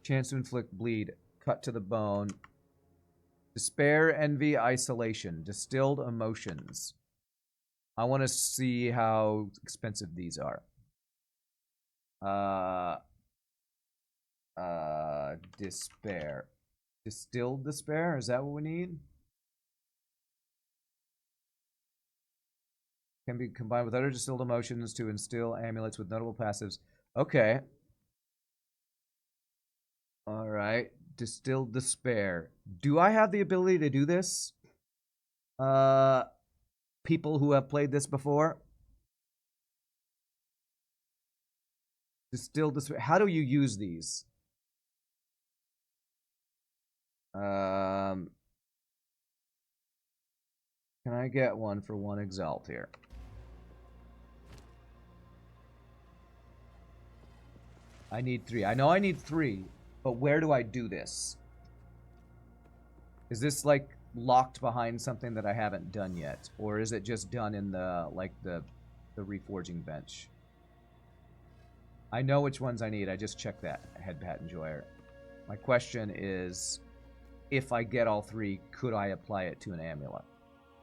chance to inflict bleed, cut to the bone, despair, envy, isolation, distilled emotions. I want to see how expensive these are. Despair. Distilled despair? Is that what we need? Can be combined with other distilled emotions to instill amulets with notable passives. Okay. Alright. Distilled despair. Do I have the ability to do this? People who have played this before? Distilled despair. How do you use these? Can I get one for 1 exalt here? I need 3. I know I need 3, but where do I do this? Is this like locked behind something that I haven't done yet, or is it just done in the like the reforging bench? I know which ones I need. I just checked that. Head Pat Enjoyer. My question is, if I get all 3, could I apply it to an amulet?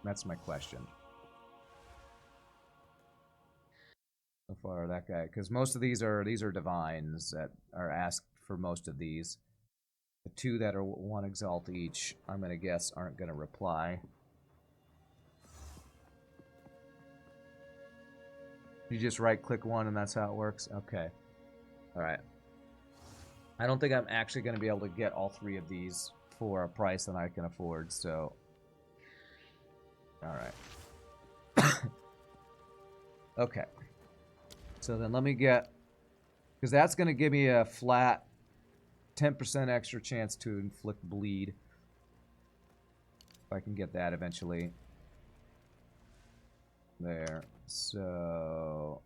That's my question. So far, that guy, because most of these are divines that are asked for most of these. The 2 that are 1 exalt each, I'm gonna guess, aren't gonna reply. You just right-click one, and that's how it works. Okay. All right. I don't think I'm actually gonna be able to get all 3 of these for a price that I can afford. So. All right. Okay. So then let me get, because that's going to give me a flat 10% extra chance to inflict bleed. If I can get that eventually. There. So,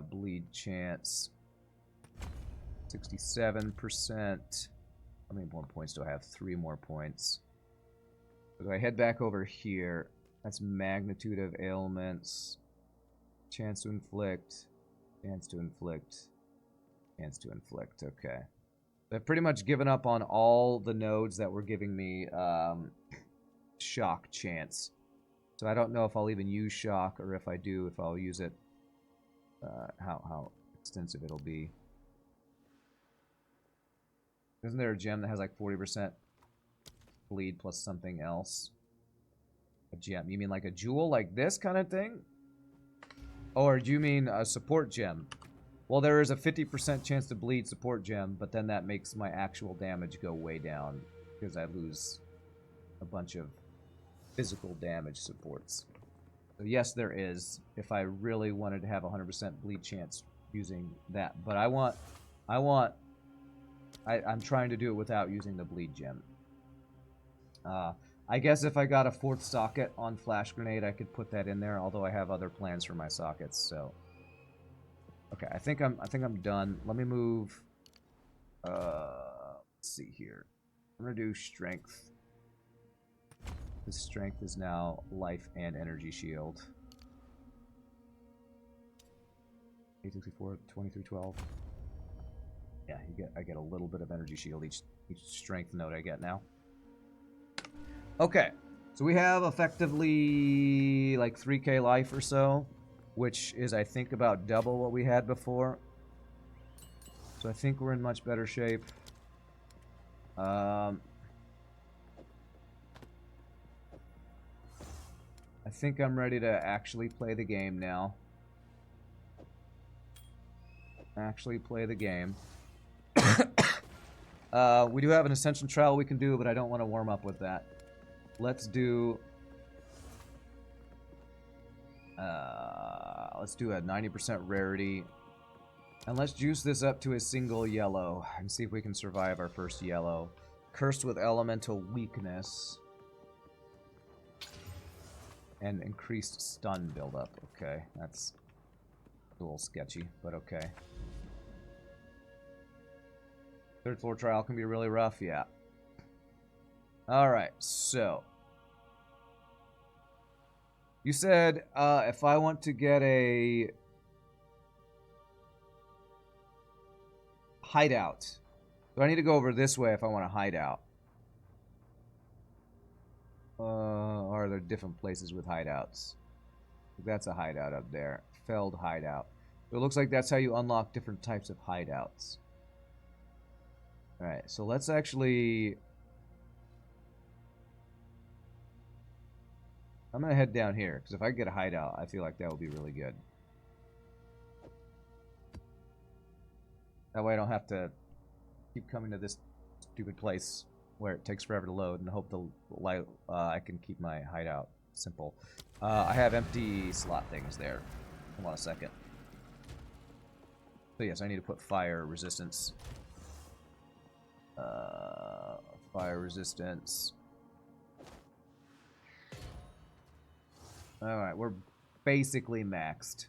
bleed chance 67%. How many more points do I have? 3 more points. So do I head back over here? That's magnitude of ailments. Chance to inflict. Chance to inflict. Chance to inflict. Okay. I've pretty much given up on all the nodes that were giving me shock chance. So I don't know if I'll even use shock, or if I do, if I'll use it, how extensive it'll be. Isn't there a gem that has like 40% bleed plus something else? A gem? You mean like a jewel like this kind of thing? Or do you mean a support gem? Well, there is a 50% chance to bleed support gem, but then that makes my actual damage go way down because I lose a bunch of physical damage supports. So yes, there is, if I really wanted to have 100% bleed chance using that. But I'm trying to do it without using the bleed gem. I guess if I got a 4th socket on Flash Grenade, I could put that in there, although I have other plans for my sockets, so. Okay, I think I'm done. Let me move, let's see here. I'm gonna do strength. His strength is now life and energy shield. 864, 2312. Yeah, I get a little bit of energy shield each strength note I get now. Okay, so we have effectively like 3k life or so, which is I think about double what we had before. So I think we're in much better shape. I think I'm ready to actually play the game now. Actually play the game. We do have an Ascension trial we can do, but I don't want to warm up with that. Let's do a 90% rarity. And let's juice this up to a single yellow and see if we can survive our first yellow. Cursed with elemental weakness. And increased stun buildup. Okay, that's a little sketchy, but okay. Third floor trial can be really rough, yeah. Alright, so. You said if I want to get a hideout. Do I need to go over this way if I want a hideout? Or are there different places with hideouts? That's a hideout up there. Felled hideout. So it looks like that's how you unlock different types of hideouts. Alright, so let's actually... I'm gonna head down here, because if I get a hideout, I feel like that would be really good. That way I don't have to keep coming to this stupid place where it takes forever to load and hope I can keep my hideout simple. I have empty slot things there. Hold on a second. So yes, I need to put fire resistance. Fire resistance. Alright, we're basically maxed.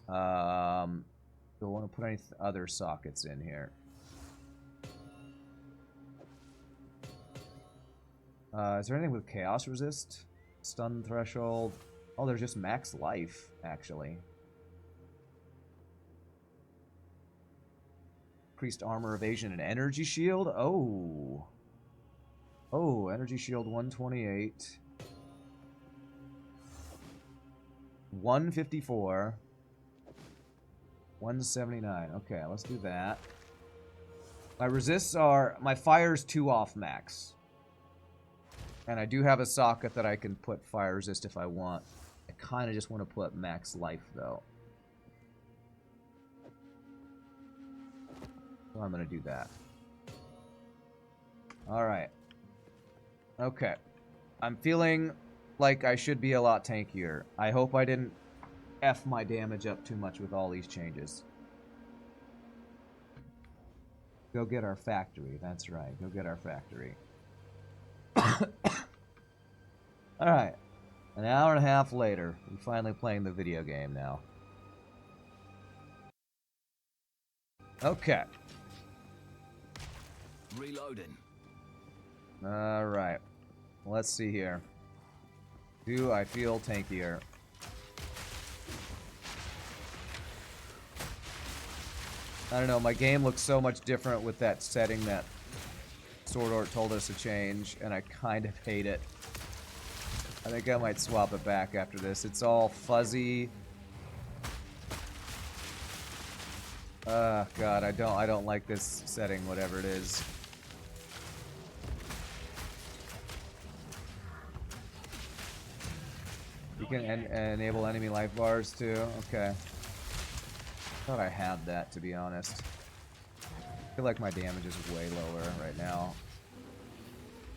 Do I want to put any other sockets in here? Is there anything with chaos resist? Stun threshold? Oh, there's just max life, actually. Increased armor evasion and energy shield? Oh. Oh, energy shield 128. 154. 179. Okay, let's do that. My resists are... My fire's 2 off max. And I do have a socket that I can put fire resist if I want. I kind of just want to put max life, though. So I'm going to do that. Alright. Okay. I'm feeling like I should be a lot tankier. I hope I didn't F my damage up too much with all these changes. Go get our factory. That's right. Go get our factory. Alright. An hour and a half later, we're finally playing the video game now. Okay.
Reloading.
Alright. Let's see here. Do I feel tankier? I don't know, my game looks so much different with that setting that Swordort told us to change, and I kind of hate it. I think I might swap it back after this. It's all fuzzy. God, I don't like this setting, whatever it is. You can enable enemy life bars too. Okay. Thought I had that, to be honest. I feel like my damage is way lower right now.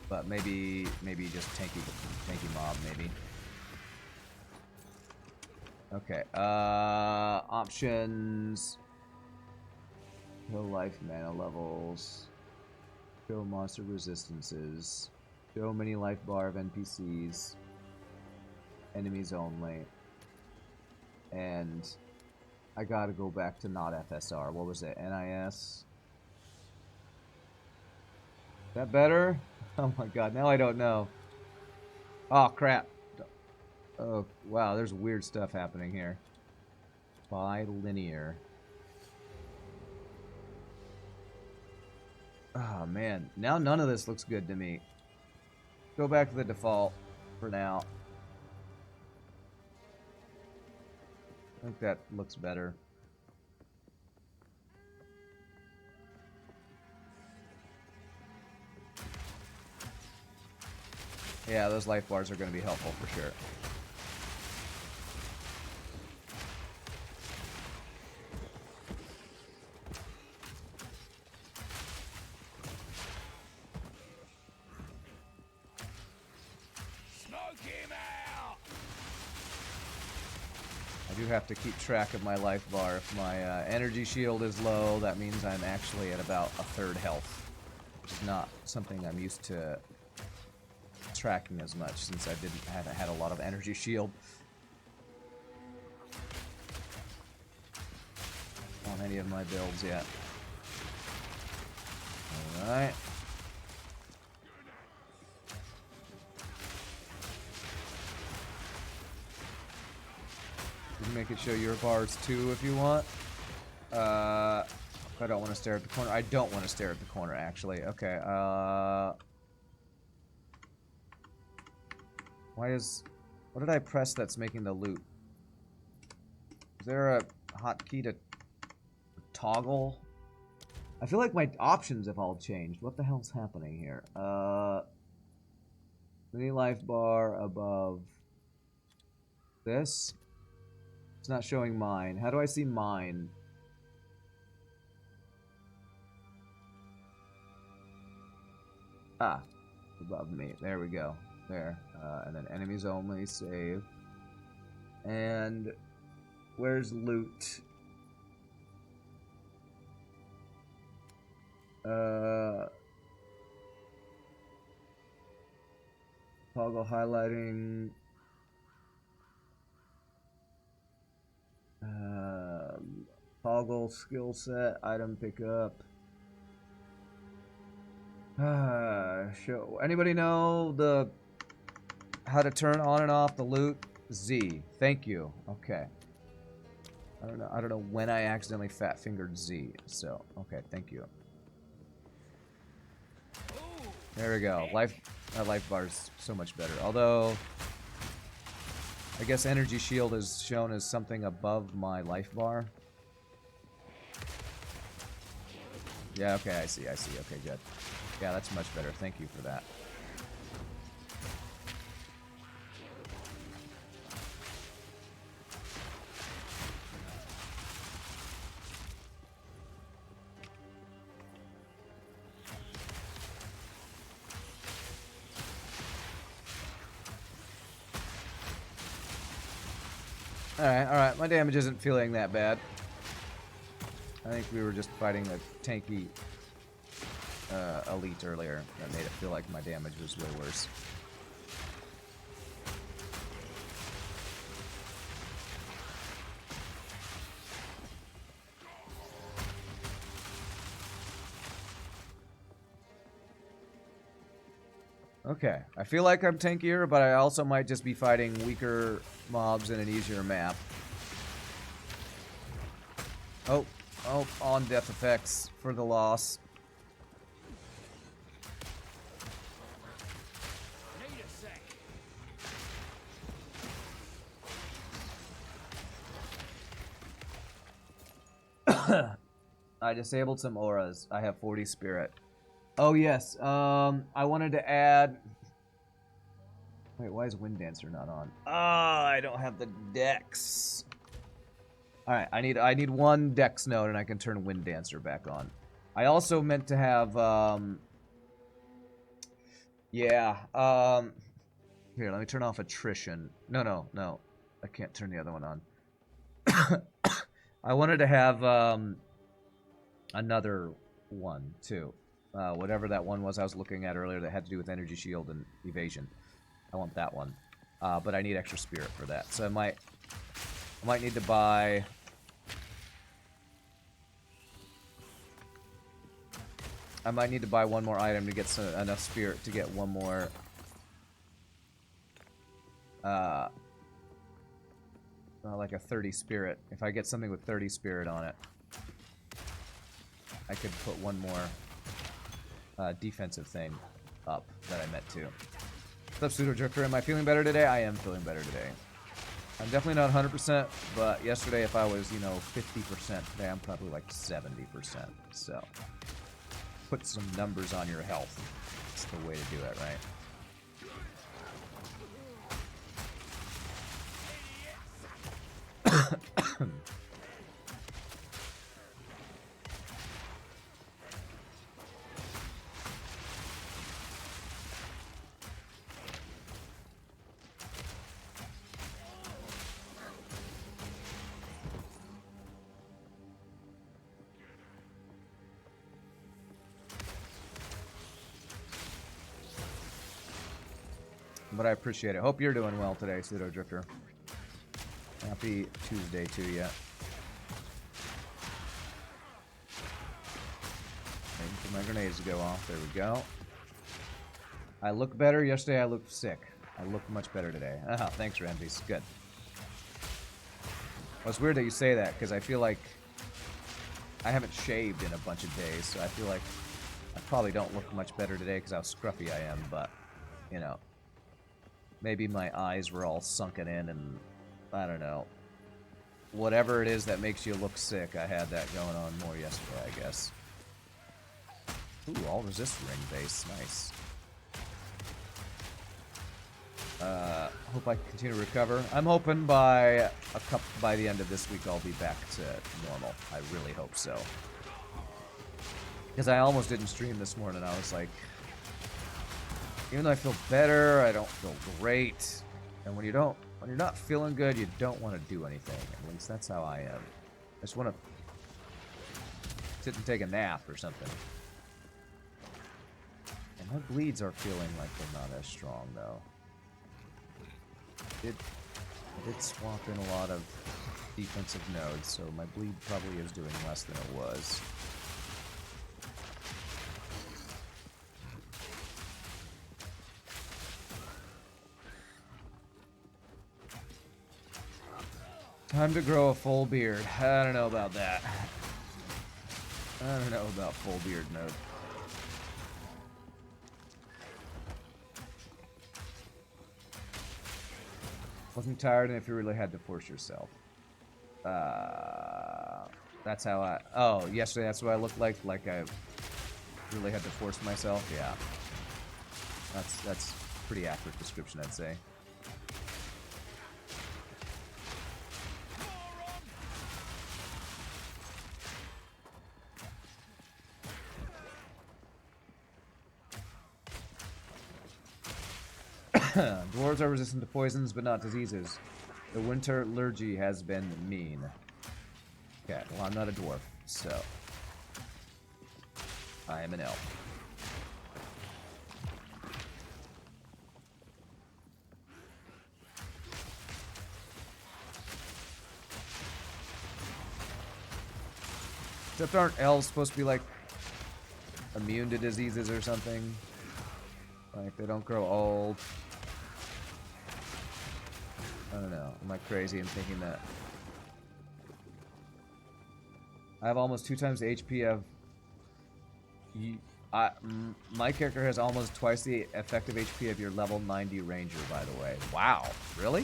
But maybe just tanky mob, maybe. Okay, options. Show life mana levels. Show monster resistances. Show mini life bar of NPCs. Enemies only. And I gotta go back to not FSR. What was it? NIS? that better? Oh my god, now I don't know. Oh crap. Oh wow, there's weird stuff happening here. Bilinear. Oh man, now none of this looks good to me. Go back to the default for now. I think that looks better. Yeah, those life bars are going to be helpful for sure.
Smoke him out!
I do have to keep track of my life bar. If my energy shield is low, that means I'm actually at about a third health, which is not something I'm used to tracking as much since I haven't had a lot of energy shield on any of my builds yet. Alright. You can make it show your bars too if you want. I don't want to stare at the corner. I don't want to stare at the corner actually. Okay, what did I press that's making the loop? Is there a hotkey to toggle? I feel like my options have all changed. What the hell's happening here? Mini life bar above this. It's not showing mine. How do I see mine? Ah, above me. There we go. There. And then enemies only, save. And where's loot? Toggle highlighting. Toggle skill set, item pickup. Show. Anybody know how to turn on and off the loot? Z. Thank you. Okay. I don't know when I accidentally fat fingered Z. So okay, thank you. There we go. Life bar's so much better. Although I guess energy shield is shown as something above my life bar. Yeah, okay, I see. Okay, good. Yeah, that's much better. Thank you for that. Alright. My damage isn't feeling that bad. I think we were just fighting a tanky elite earlier that made it feel like my damage was way worse. Okay, I feel like I'm tankier, but I also might just be fighting weaker mobs in an easier map. Oh, on death effects for the loss. I disabled some auras. I have 40 spirit. Oh yes, I wanted to add... Wait, why is Wind Dancer not on? Ah, I don't have the Dex. Alright, I need one Dex node and I can turn Wind Dancer back on. I also meant to have, here, let me turn off attrition. No. I can't turn the other one on. I wanted to have, another one, too. Whatever that one was I was looking at earlier that had to do with energy shield and evasion. I want that one. But I need extra spirit for that. So I might need to buy... I might need to buy one more item to get enough spirit to get one more like a 30 spirit. If I get something with 30 spirit on it, I could put one more defensive thing up that I meant to. What's up, Pseudo Drifter? Am I feeling better today? I am feeling better today. I'm definitely not 100%, but yesterday if I was, you know, 50%, today I'm probably like 70%. So, put some numbers on your health. That's the way to do it, right? But I appreciate it. Hope you're doing well today, Pseudo Drifter. Happy Tuesday to you. Waiting for my grenades to go off. There we go. I look better. Yesterday I looked sick. I look much better today. Ah, thanks, Ramses. Good. Well, it's weird that you say that, because I feel like I haven't shaved in a bunch of days, so I feel like I probably don't look much better today because how scruffy I am, but, you know. Maybe my eyes were all sunken in and, I don't know. Whatever it is that makes you look sick, I had that going on more yesterday, I guess. Ooh, all resist ring base. Nice. Hope I can continue to recover. I'm hoping by the end of this week I'll be back to normal. I really hope so. Because I almost didn't stream this morning. I was like, even though I feel better, I don't feel great. And when you're not feeling good, you don't want to do anything. At least that's how I am. I just want to sit and take a nap or something. And my bleeds are feeling like they're not as strong, though. I did swap in a lot of defensive nodes, so my bleed probably is doing less than it was. Time to grow a full beard. I don't know about that. I don't know about full beard mode. Wasn't tired, and if you really had to force yourself. That's how I... Oh, yesterday that's what I looked like I really had to force myself? Yeah. That's pretty accurate description, I'd say. Dwarves are resistant to poisons, but not diseases. The winter allergy has been mean. Okay, well, I'm not a dwarf, so... I am an elf. Except aren't elves supposed to be, like, immune to diseases or something? Like, they don't grow old. I don't know. Am I crazy in thinking that? I have almost 2 times the HP of... my character has almost twice the effective HP of your level 90 ranger, by the way. Wow. Really?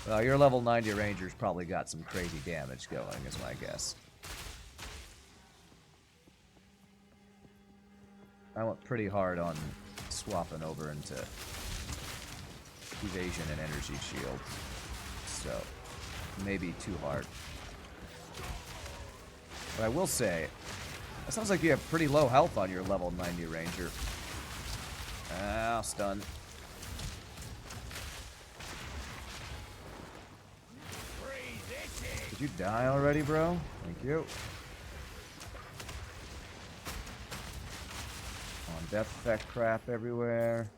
Well, your level 90 ranger's probably got some crazy damage going, is my guess. I went pretty hard on swapping over into evasion and energy shield, so maybe too hard. But I will say, it sounds like you have pretty low health on your level 90 ranger. Ah, stun. Did you die already, bro? Thank you. On death effect crap everywhere.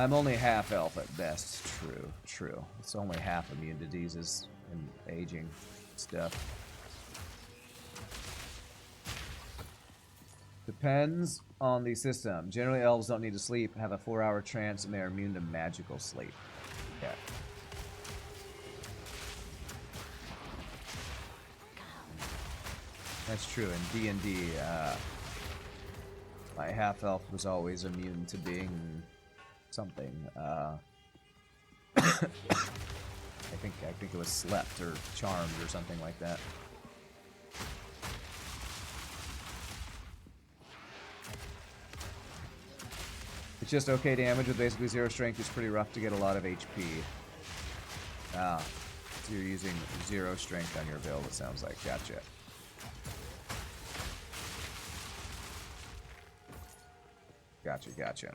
I'm only half elf at best. True, true. It's only half immune to diseases and aging stuff. Depends on the system. Generally, elves don't need to sleep, have a 4-hour trance, and they are immune to magical sleep. Yeah. That's true. In D&D, my half-elf was always immune to being something. I think it was slept or charmed or something like that. It's just okay damage with basically 0 strength. It's pretty rough to get a lot of HP. Ah, so you're using 0 strength on your build, it sounds like. Gotcha. Gotcha, gotcha.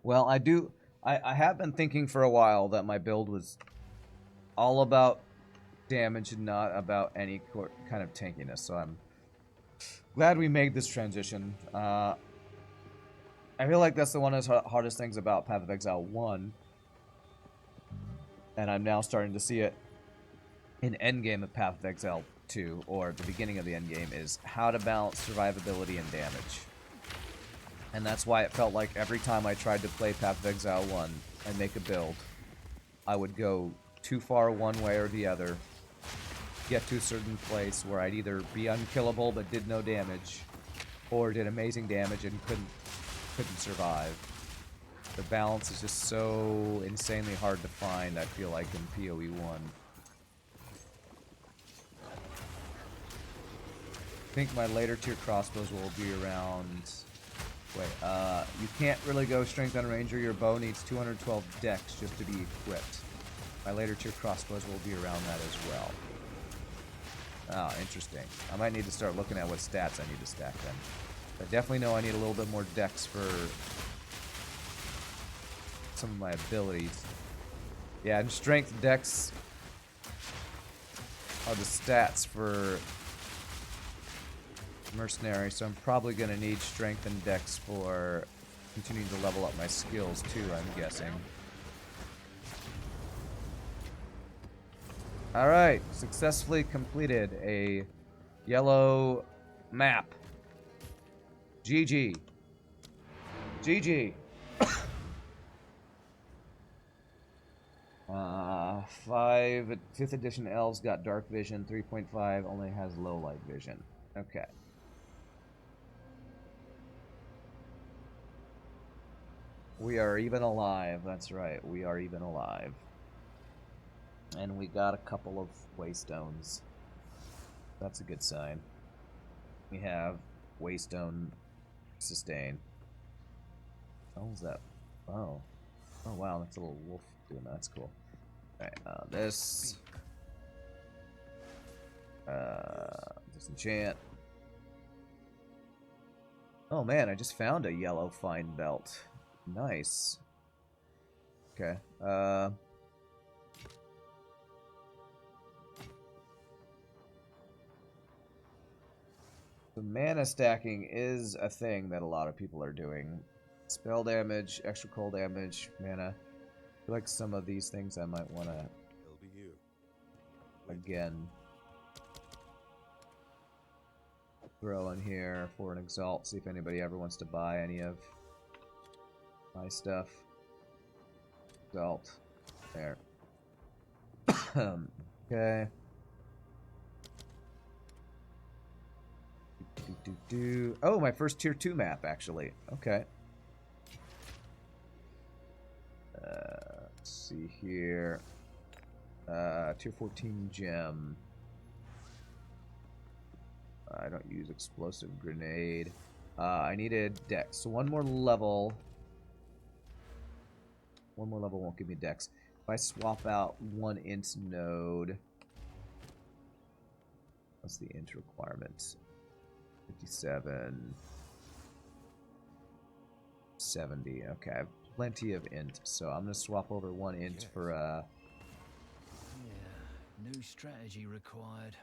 Well, I have been thinking for a while that my build was all about damage and not about any kind of tankiness, so I'm glad we made this transition. I feel like that's one of the hardest things about Path of Exile 1, and I'm now starting to see it in endgame of Path of Exile 2, or the beginning of the endgame, is how to balance survivability and damage. And that's why it felt like every time I tried to play Path of Exile 1 and make a build, I would go too far one way or the other, get to a certain place where I'd either be unkillable but did no damage, or did amazing damage and couldn't survive. The balance is just so insanely hard to find, I feel like, in PoE 1. I think my later tier crossbows will be around... Wait, you can't really go strength on ranger. Your bow needs 212 dex just to be equipped. My later tier crossbows will be around that as well. Oh, interesting. I might need to start looking at what stats I need to stack then. I definitely know I need a little bit more dex for some of my abilities. Yeah, and strength, dex are the stats for mercenary, so I'm probably going to need strength and dex for continuing to level up my skills too, I'm guessing. Alright, successfully completed a yellow map. GG. GG. 5th edition elves got dark vision, 3.5 only has low light vision. Okay. We are even alive, that's right, we are even alive. And we got a couple of waystones. That's a good sign. We have waystone sustain. What was that? Oh. Oh wow, that's a little wolf doing that, that's cool. Alright, this. Disenchant. Oh man, I just found a yellow fine belt. Nice. Okay. The mana stacking is a thing that a lot of people are doing. Spell damage, extra cold damage, mana. I feel like some of these things I might want to again throw in here for an exalt. See if anybody ever wants to buy any of my stuff. Exalt. There. Okay. Oh, my first tier 2 map, actually. Okay. Let's see here. Tier 14 gem. I don't use explosive grenade. I needed dex. So one more level. One more level won't give me dex. If I swap out one int node. What's the int requirement? 57. 70. Okay. plenty of int. So I'm gonna swap over one int for
Yeah, new strategy required.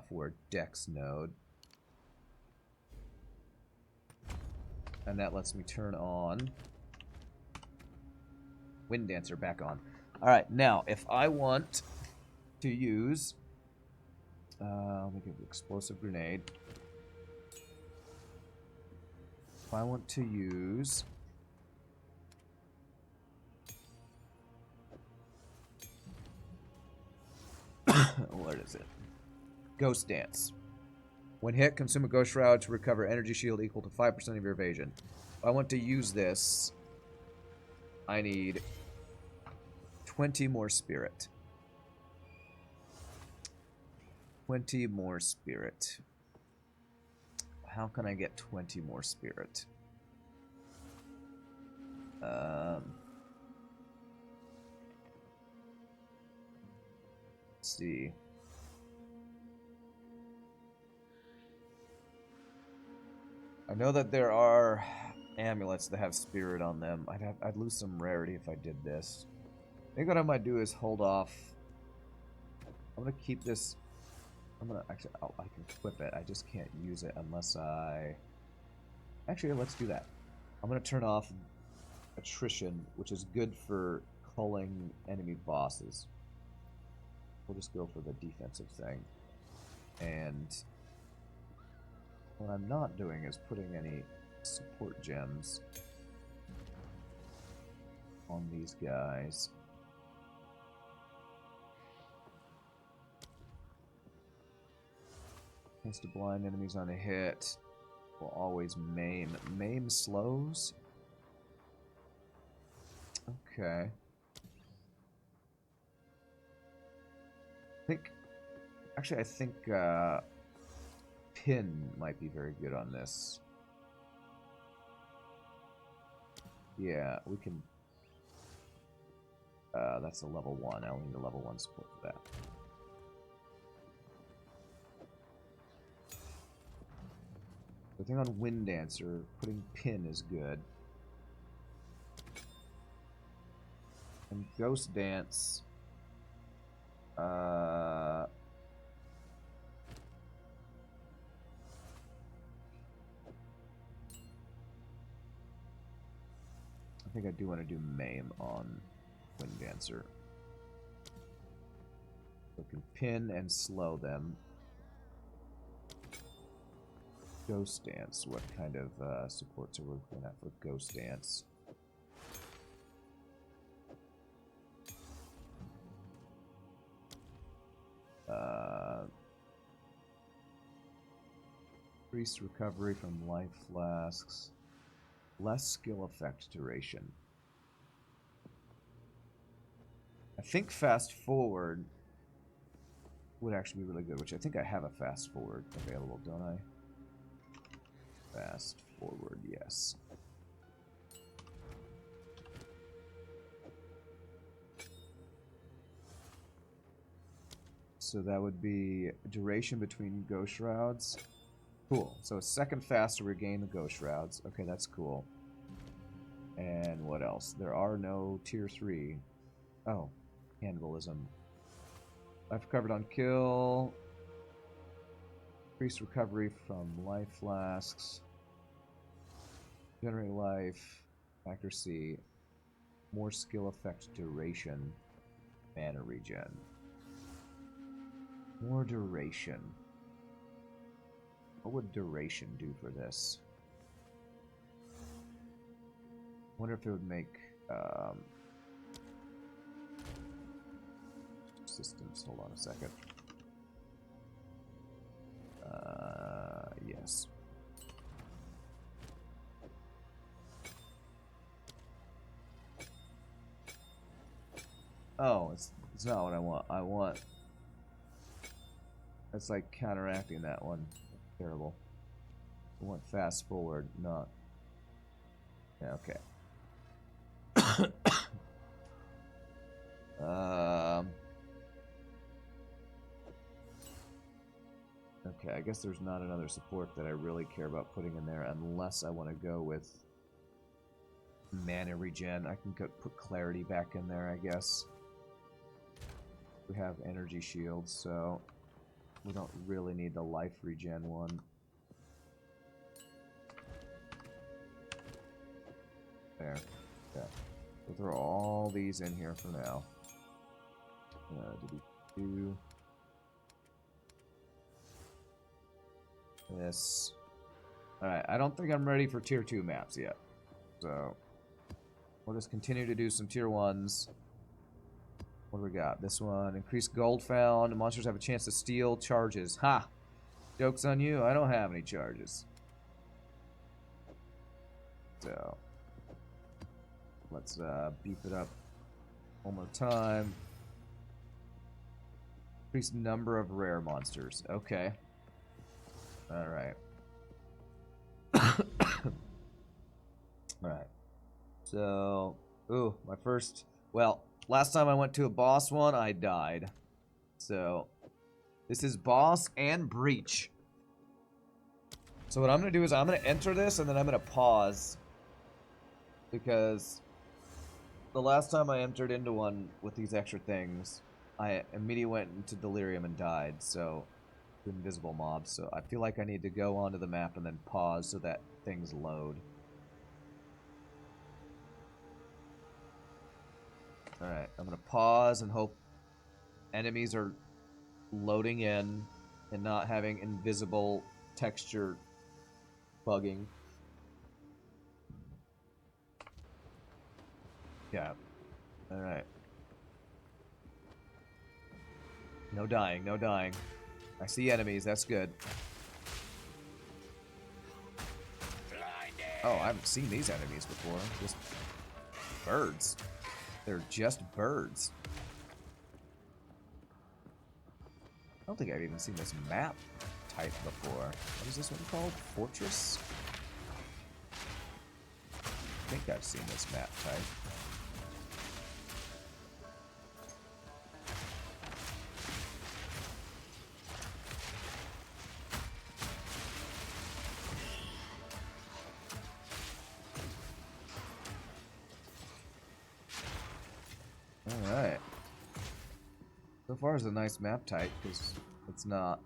for Dex node. And that lets me turn on Wind Dancer back on. Alright, now, if I want to use... let me give Explosive Grenade. If I want to use... what is it? Ghost Dance. When hit, consume a Ghost Shroud to recover energy shield equal to 5% of your evasion. If I want to use this, I need 20 more spirit. 20 more spirit. How can I get 20 more spirit? Let's see. I know that there are amulets that have spirit on them. I'd lose some rarity if I did this. I think what I might do is hold off. I'm gonna keep this. I'm gonna actually. Oh, I can equip it. I just can't use it unless I. Actually, let's do that. I'm gonna turn off attrition, which is good for culling enemy bosses. We'll just go for the defensive thing. And what I'm not doing is putting any support gems on these guys. Chance to blind enemies on a hit. Will always maim. Maim slows? Okay. I think Pin might be very good on this. Yeah, we can... that's a level 1. I only need a level 1 support for that. The thing on Wind Dancer, putting Pin is good. And Ghost Dance... I think I do want to do Maim on Wind Dancer. So I can pin and slow them. Ghost Dance. What kind of supports are we looking at for Ghost Dance? Increased recovery from life flasks. Less skill effect duration. I think fast forward would actually be really good, which I think I have a fast forward available, don't I? Fast forward, yes. So that would be duration between Ghost Shrouds. Cool. So a second fast to regain the Ghost Shrouds. Okay, that's cool. And what else? There are no tier 3. Oh, cannibalism. Life recovered on kill. Increased recovery from life flasks. Generate life. Accuracy. More skill effect duration. Mana regen. More duration. What would duration do for this? I wonder if it would make systems. Hold on a second. Yes. Oh, it's not what I want. I want. It's like counteracting that one. Terrible. I want fast forward, not. Yeah, okay. Okay, I guess there's not another support that I really care about putting in there unless I want to go with mana regen. I can put clarity back in there, I guess. We have energy shields, so we don't really need the life regen one. There. Yeah. We'll throw all these in here for now. Do this. Alright, I don't think I'm ready for tier 2 maps yet. So we'll just continue to do some tier 1s. What do we got? This one. Increased gold found. Monsters have a chance to steal charges. Ha! Joke's on you. I don't have any charges. So let's beef it up one more time. Increased number of rare monsters. Okay. Alright. Alright. So, ooh, my first... Well, last time I went to a boss one, I died. So, this is boss and breach. So what I'm going to do is I'm going to enter this and then I'm going to pause. Because the last time I entered into one with these extra things, I immediately went into delirium and died. So, invisible mobs. So I feel like I need to go onto the map and then pause so that things load. Alright, I'm going to pause and hope enemies are loading in and not having invisible texture bugging. Yeah. Alright. No dying, no dying. I see enemies, that's good. Oh, I haven't seen these enemies before. Just birds. They're just birds. I don't think I've even seen this map type before. What is this one called? Fortress? I think I've seen this map type. Alright. So far it's a nice map type, because it's not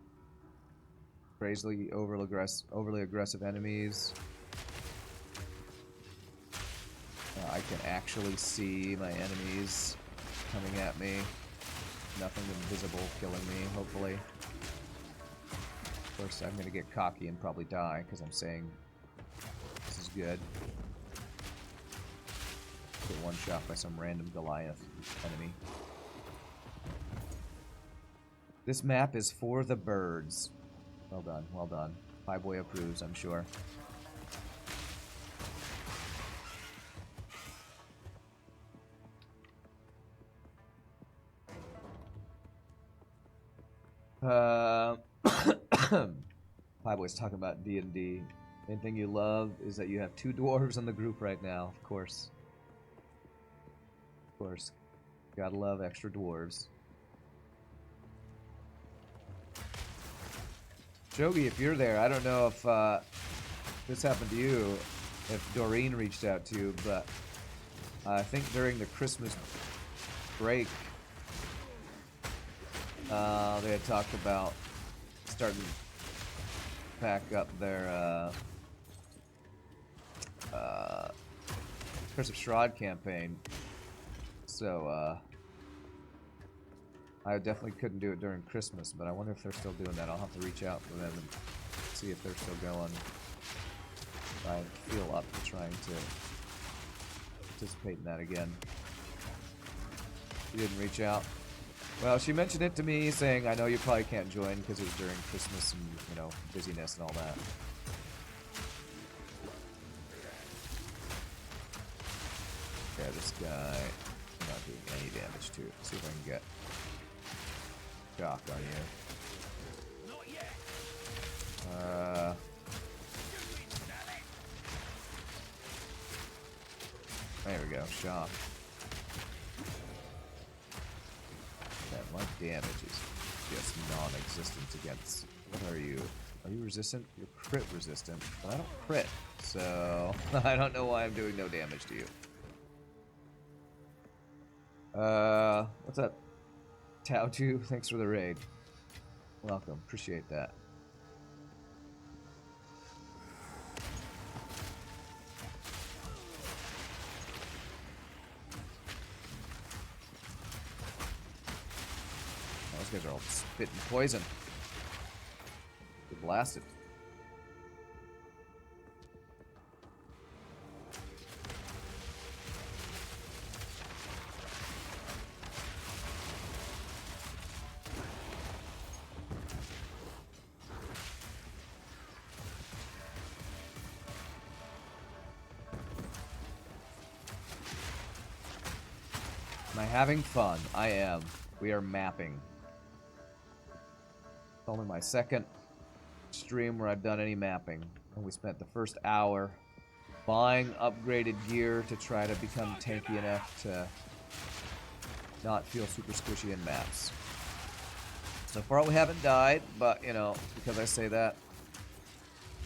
crazily overly aggressive enemies. I can actually see my enemies coming at me. Nothing invisible killing me, hopefully. Of course, I'm going to get cocky and probably die, because I'm saying this is good. Get one shot by some random Goliath enemy. This map is for the birds. Well done, well done. PoE approves, I'm sure. PoE's talking about D&D. Main thing you love is that you have 2 dwarves in the group right now, of course. Of course. Gotta love extra dwarves. Jogi, if you're there, I don't know if this happened to you, if Doreen reached out to you, but I think during the Christmas break, they had talked about starting to pack up their Curse of Strahd campaign. So, I definitely couldn't do it during Christmas, but I wonder if they're still doing that. I'll have to reach out to them and see if they're still going. I feel up to trying to participate in that again. She didn't reach out. Well, she mentioned it to me, saying, I know you probably can't join because it was during Christmas and, you know, busyness and all that. Yeah, this guy, I'm not doing any damage to it. Let's see if I can get shock on you. There we go, shock. Yeah, my damage is just non-existent against... What are you? Are you resistant? You're crit resistant. But I don't crit, so I don't know why I'm doing no damage to you. What's up? Tao2, thanks for the raid. Welcome, appreciate that. Those guys are all spitting poison. Get blasted. Am I having fun? I am. We are mapping. It's only my second stream where I've done any mapping. And we spent the first hour buying upgraded gear to try to become tanky enough to not feel super squishy in maps. So far we haven't died, but you know, because I say that,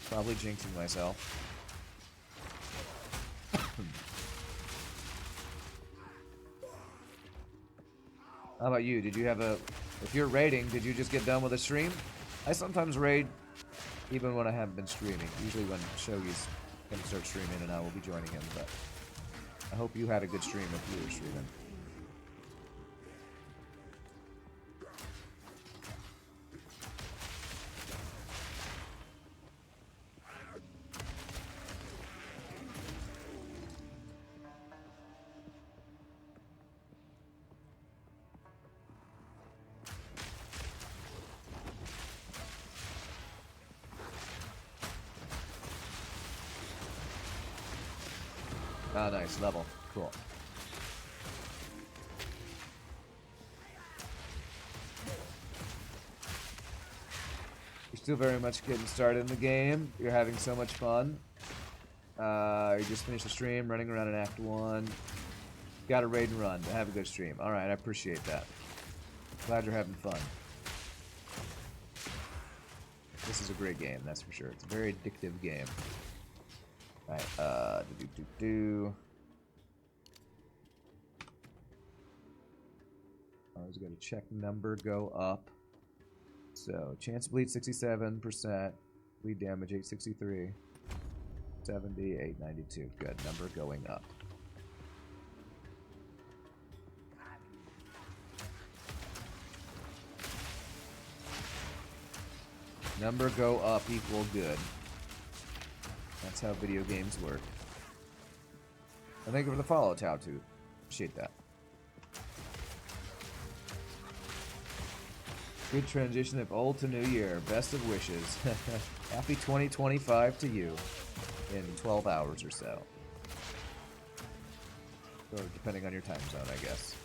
probably jinxing myself. How about you? Did you have a... If you're raiding, did you just get done with a stream? I sometimes raid even when I haven't been streaming. Usually when Shogi's gonna start streaming and I will be joining him, but I hope you had a good stream if you were streaming. Ah, nice. Level. Cool. You're still very much getting started in the game. You're having so much fun. You just finished the stream, running around in Act 1. Got a raid and run. Have a good stream. Alright, I appreciate that. Glad you're having fun. This is a great game, that's for sure. It's a very addictive game. Alright, Always got to check number, go up. So, chance to bleed 67%, bleed damage 863, 70, 892. Good, number going up. Number go up equal good. That's how video games work. And thank you for the follow, Tao2. Appreciate that. Good transition of old to new year. Best of wishes. Happy 2025 to you in 12 hours or so. Or depending on your time zone, I guess.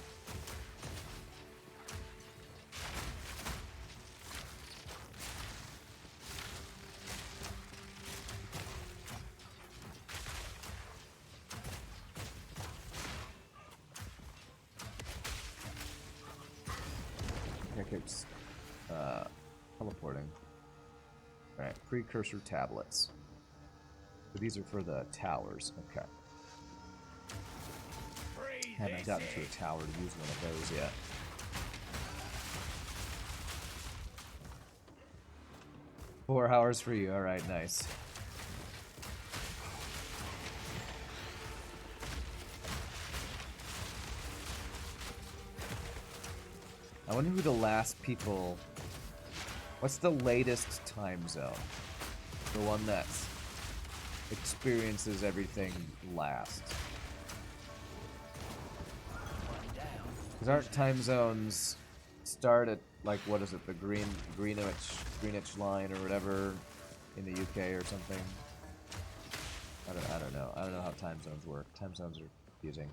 Keeps teleporting. Alright, precursor tablets. So these are for the towers. Okay. Haven't gotten to a tower to use one of those yet. Four hours for you. Alright, nice. I wonder who the last people... What's the latest time zone? The one that experiences everything last. Because aren't time zones start at, like, what is it, the Greenwich line or whatever in the UK or something? I don't know. I don't know how time zones work. Time zones are confusing.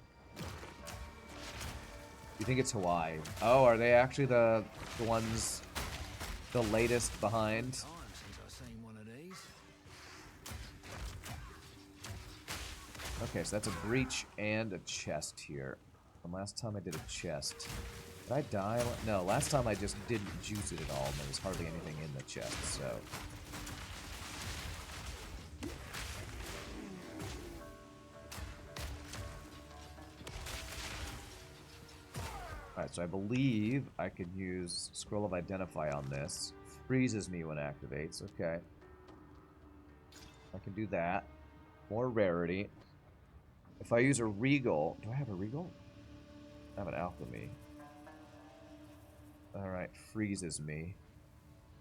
You think it's Hawaii? Oh, are they actually the ones, the latest behind? Okay, so that's a breach and a chest here. From last time I did a chest. Did I die? No, last time I just didn't juice it at all, and there was hardly anything in the chest, so... So I believe I could use Scroll of Identify on this. Freezes me when activates. Okay. I can do that. More rarity. If I use a Regal... Do I have a Regal? I have an Alchemy. Alright, freezes me.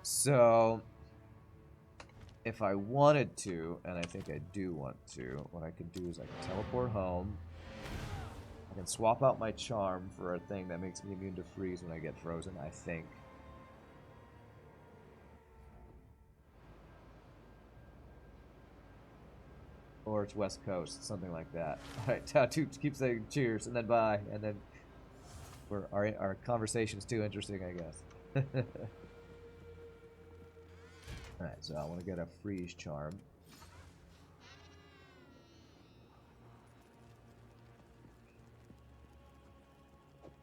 So... if I wanted to, and I think I do want to, what I could do is I can teleport home. I can swap out my charm for a thing that makes me immune to freeze when I get frozen, I think. Or it's West Coast, something like that. Alright, Tattoo keeps saying cheers, and then bye, and then our conversation's too interesting, I guess. Alright, so I want to get a freeze charm.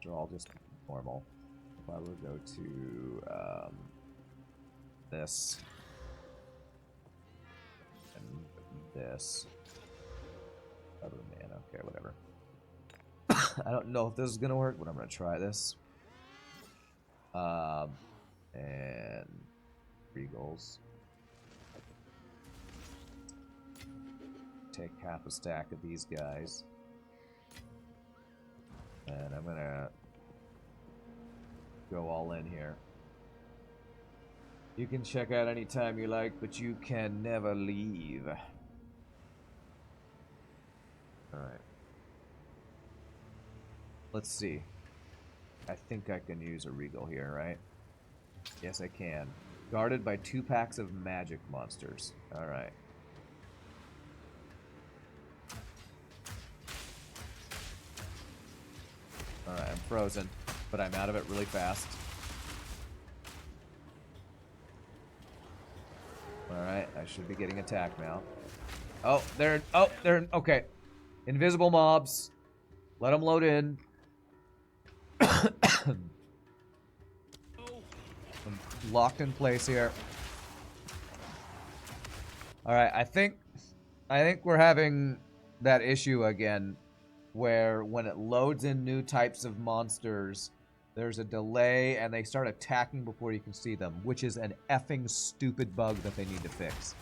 They're all just normal. If I were to go to this and this. Other man, okay, whatever. I don't know if this is gonna work, but I'm gonna try this. And Regals. Take half a stack of these guys. And I'm gonna go all in here. You can check out anytime you like, but you can never leave. Alright. Let's see. I think I can use a Regal here, right? Yes, I can. Guarded by 2 packs of magic monsters. Alright. Alright, I'm frozen, but I'm out of it really fast. Alright, I should be getting attacked now. Oh, they're okay. Invisible mobs. Let them load in. I'm locked in place here. Alright, I think we're having that issue again, where when it loads in new types of monsters, there's a delay and they start attacking before you can see them, which is an effing stupid bug that they need to fix.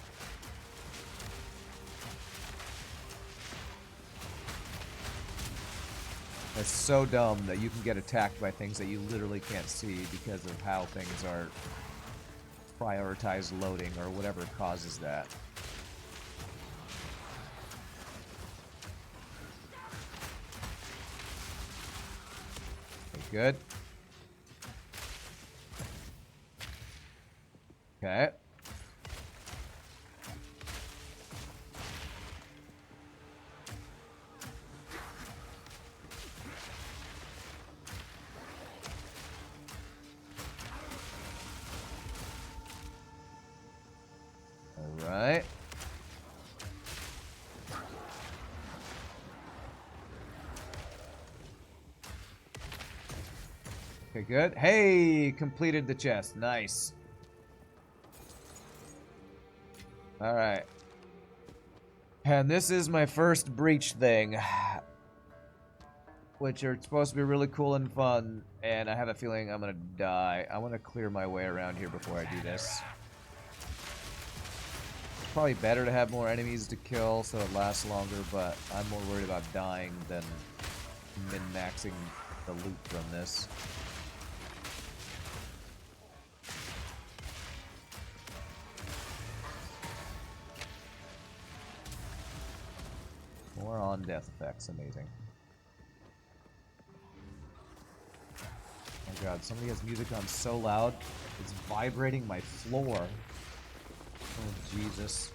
It's so dumb that you can get attacked by things that you literally can't see because of how things are prioritized loading or whatever causes that. Good. Okay. All right. Okay, good. Hey, completed the chest. Nice. Alright. And this is my first breach thing. Which are supposed to be really cool and fun. And I have a feeling I'm gonna die. I want to clear my way around here before I do this. It's probably better to have more enemies to kill so it lasts longer, but I'm more worried about dying than min-maxing the loot from this. More on death effects, amazing. Oh god, somebody has music on so loud, it's vibrating my floor. Oh Jesus.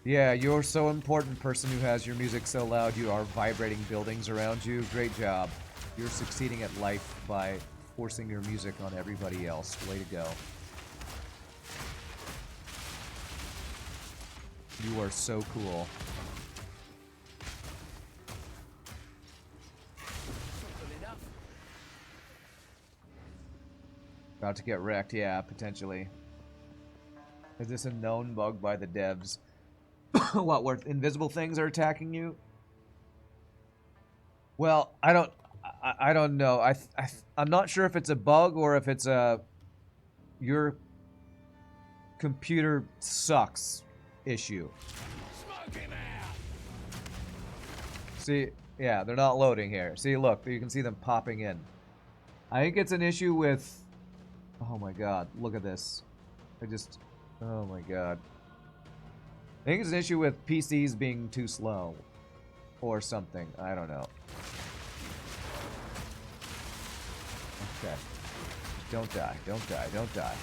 Yeah, you're so important, person who has your music so loud you are vibrating buildings around you. Great job. You're succeeding at life by forcing your music on everybody else. Way to go. You are so cool. About to get wrecked, yeah, potentially. Is this a known bug by the devs? What, where invisible things are attacking you? Well, I don't know. I'm not sure if it's a bug or if it's a your computer sucks issue.
Smoke him out.
See, yeah, they're not loading here. See, look, you can see them popping in. I think it's an issue with... Oh my god, look at this. Oh my god. I think it's an issue with PCs being too slow. Or something. I don't know. Okay. Just don't die. Don't die. Don't die.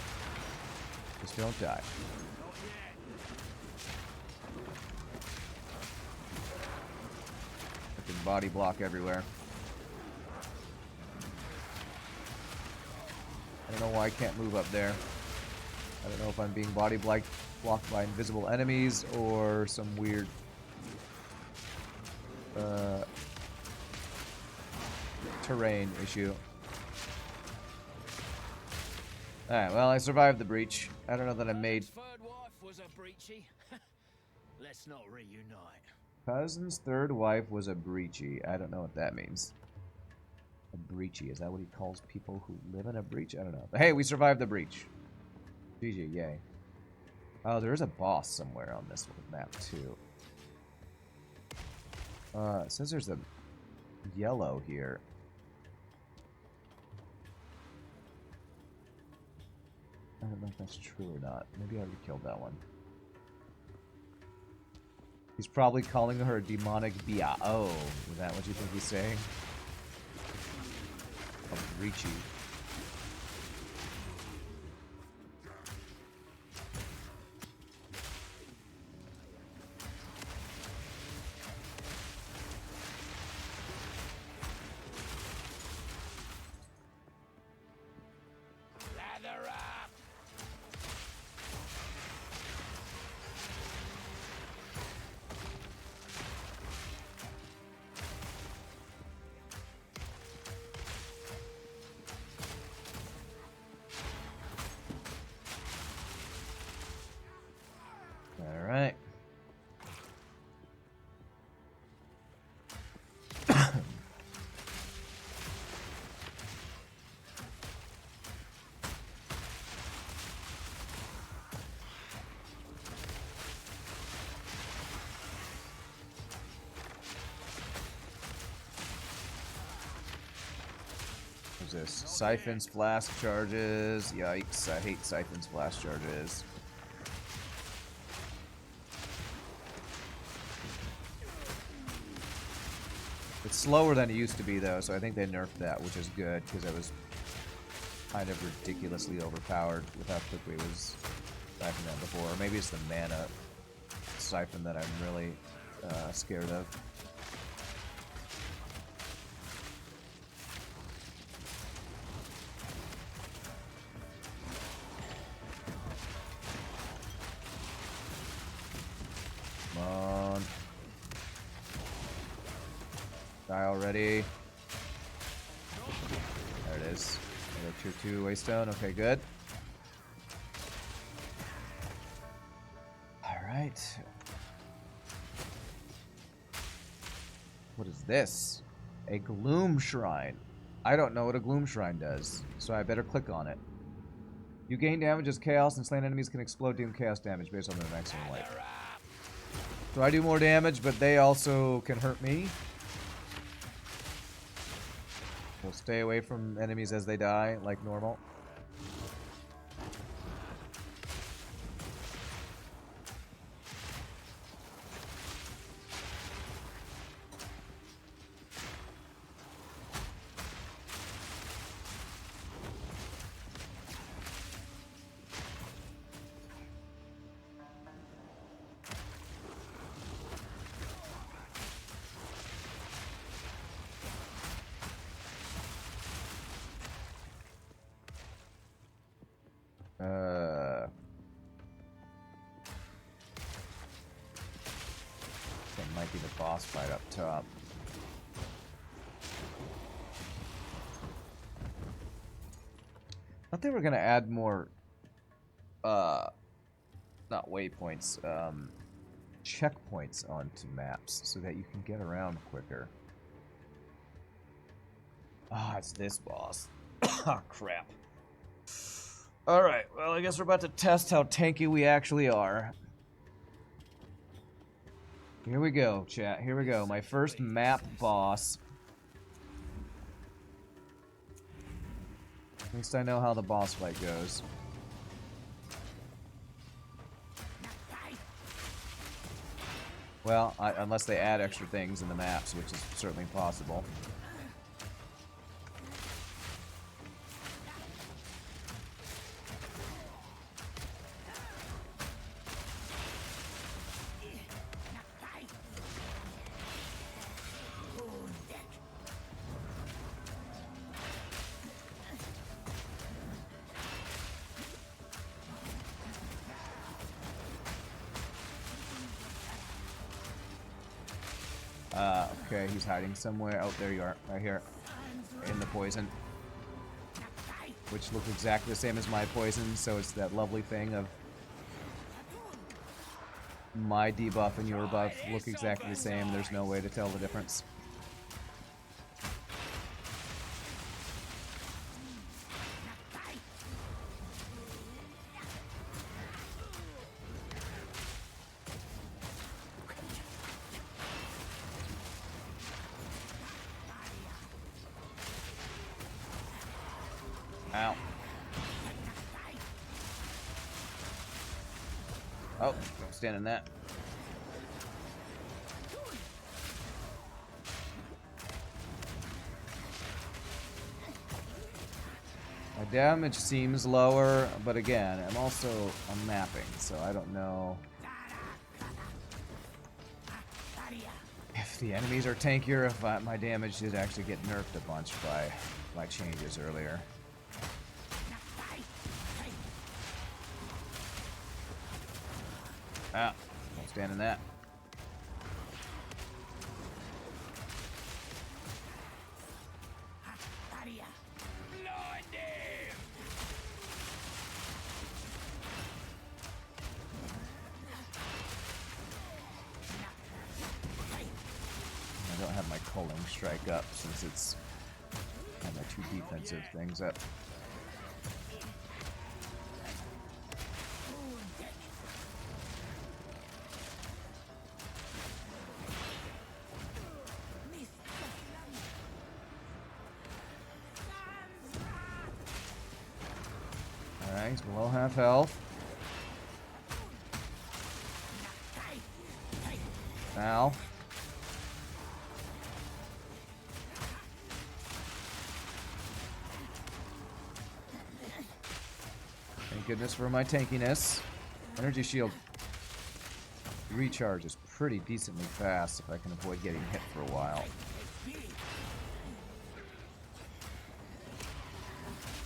Just don't die. Fucking body block everywhere. I don't know why I can't move up there. I don't know if I'm being body blocked by invisible enemies or some weird terrain issue. Alright, well, I survived the breach. I don't know that I made...
Third wife was a breachy. Let's not reunite.
Cousin's third wife was a breachy. I don't know what that means. A breachy. Is that what he calls people who live in a breach? I don't know. But hey, we survived the breach. GG, yay. Oh, there is a boss somewhere on this map, too. It says there's a yellow here. I don't know if that's true or not. Maybe I already killed that one. He's probably calling her a demonic Bia. Oh, is that what you think he's saying? A breachy.
Lather up.
All right. What's this? Siphons, flask charges. Yikes, I hate siphons, flask charges. It's slower than it used to be, though, so I think they nerfed that, which is good, because it was kind of ridiculously overpowered with how quickly it was siphoning that before. Or maybe it's the mana siphon that I'm really scared of. Come on. Die already. There it is. Another tier 2 waystone. Okay, good. Alright. What is this? A gloom shrine. I don't know what a gloom shrine does, so I better click on it. You gain damage as chaos, and slain enemies can explode, dealing chaos damage based on their maximum life. So I do more damage, but they also can hurt me. We'll stay away from enemies as they die, like normal. That might be the boss fight up top. I thought they were gonna add more, not waypoints, checkpoints onto maps so that you can get around quicker. Ah, it's this boss. Ah, crap. Alright, well, I guess we're about to test how tanky we actually are. Here we go, chat. Here we go. My first map boss. At least I know how the boss fight goes. Well, unless they add extra things in the maps, which is certainly possible. Okay, he's hiding somewhere. Oh, there you are. Right here. In the poison. Which looks exactly the same as my poison, so it's that lovely thing of my debuff and your buff look exactly the same. There's no way to tell the difference. Ow. Oh, don't stand in that. My damage seems lower, but again, I'm mapping, so I don't know if the enemies are tankier, if my damage did actually get nerfed a bunch by my changes earlier. Ah, don't stand in that. I don't have my culling strike up since it's got my two defensive things up. Alright, he's below half health. Ow. Thank goodness for my tankiness. Energy shield recharge is pretty decently fast if I can avoid getting hit for a while.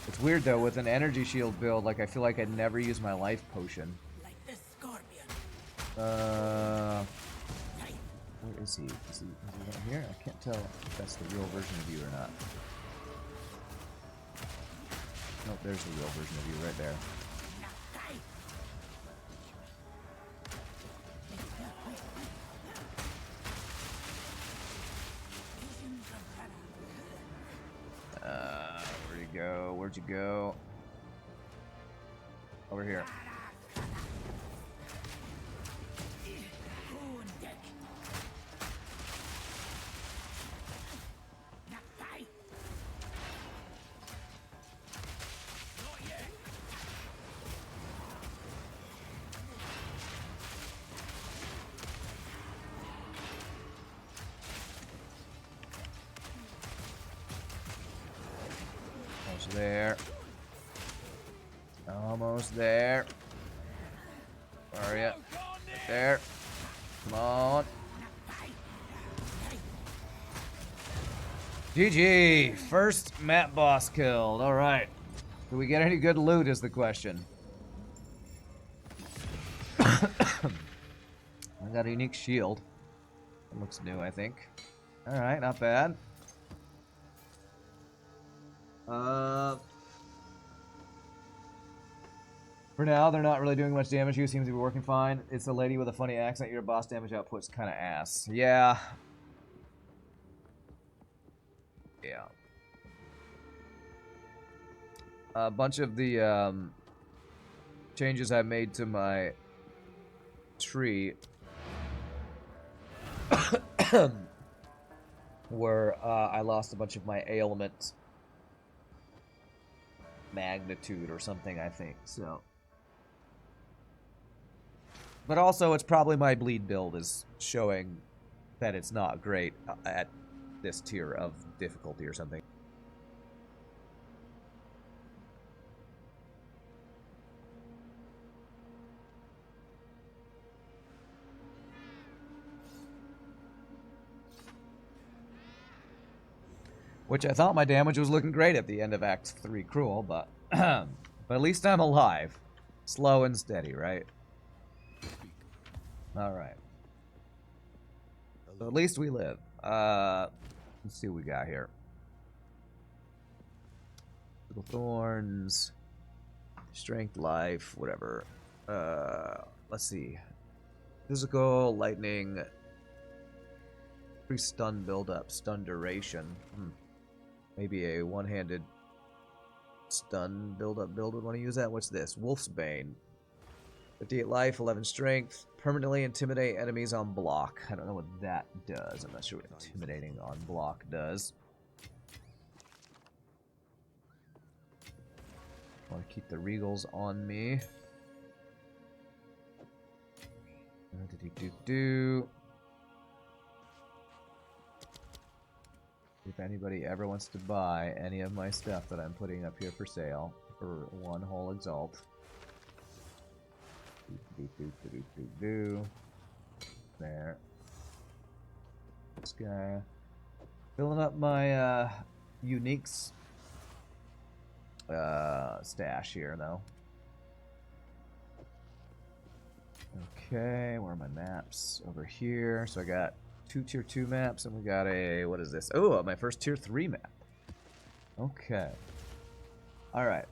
It's weird though, with an energy shield build, like I feel like I'd never use my life potion. Where is he? Is he right here? I can't tell if that's the real version of you or not. Nope, there's the real version of you right there. Where'd you go? Where'd you go? Over here. Almost there. Almost there. Where are you? Right there. Come on. GG! First map boss killed. Alright. Do we get any good loot is the question. I got a unique shield. It looks new, I think. Alright, not bad. For now, they're not really doing much damage. You seems to be working fine. It's a lady with a funny accent. Your boss damage output's kind of ass. Yeah. Yeah. a bunch of the changes I made to my tree were I lost a bunch of my ailment magnitude or something, I think. So, but also it's probably my bleed build is showing that it's not great at this tier of difficulty or something. Which I thought my damage was looking great at the end of Act 3 Cruel, but but at least I'm alive. Slow and steady, right? Alright. So at least we live. Let's see what we got here. Little thorns. Strength, life, whatever. Let's see. Physical, lightning. Stun build-up, stun duration. Maybe a one-handed stun build-up build would want to use that. What's this? Wolf's Bane. 58 life, 11 strength. Permanently intimidate enemies on block. I don't know what that does. I'm not sure what intimidating on block does. Want to keep the regals on me. If anybody ever wants to buy any of my stuff that I'm putting up here for sale for one whole exalt. There. This guy. Filling up my uniques stash here though. Okay, where are my maps? Over here. So I got 2 tier 2 maps, and we got a, what is this? Oh, my first tier 3 map. Okay. Alright.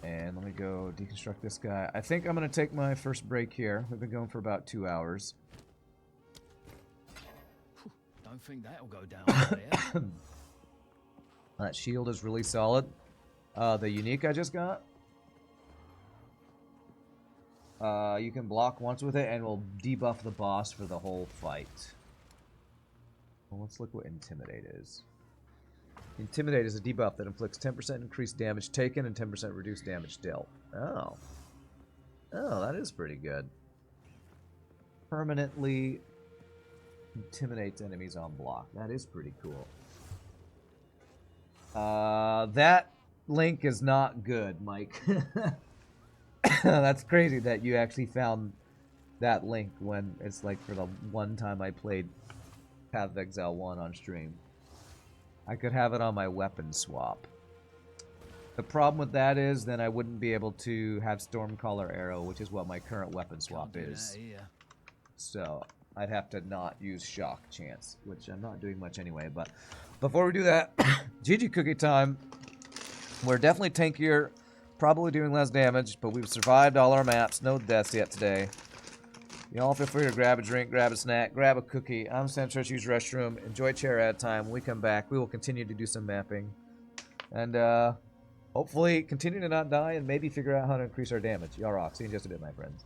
And let me go deconstruct this guy. I think I'm going to take my first break here. We've been going for about 2 hours.
Don't think that'll go down there.
That shield is really solid. The unique I just got. You can block once with it and will debuff the boss for the whole fight. Well, let's look what Intimidate is. Intimidate is a debuff that inflicts 10% increased damage taken and 10% reduced damage dealt. Oh. Oh, that is pretty good. Permanently intimidates enemies on block. That is pretty cool. That link is not good, Mike. That's crazy that you actually found that link when it's like for the one time I played Path of Exile 1 on stream. I could have it on my weapon swap. The problem with that is then I wouldn't be able to have Stormcaller Arrow, which is what my current weapon swap is. So I'd have to not use Shock Chance, which I'm not doing much anyway. But before we do that, GG Cookie time. We're definitely tankier. Probably doing less damage, but we've survived all our maps. No deaths yet today. Y'all feel free to grab a drink, grab a snack, grab a cookie. I'm Santos, use restroom. Enjoy chair ad time. When we come back, we will continue to do some mapping. And hopefully continue to not die and maybe figure out how to increase our damage. Y'all rock. See you in just a bit, my friends.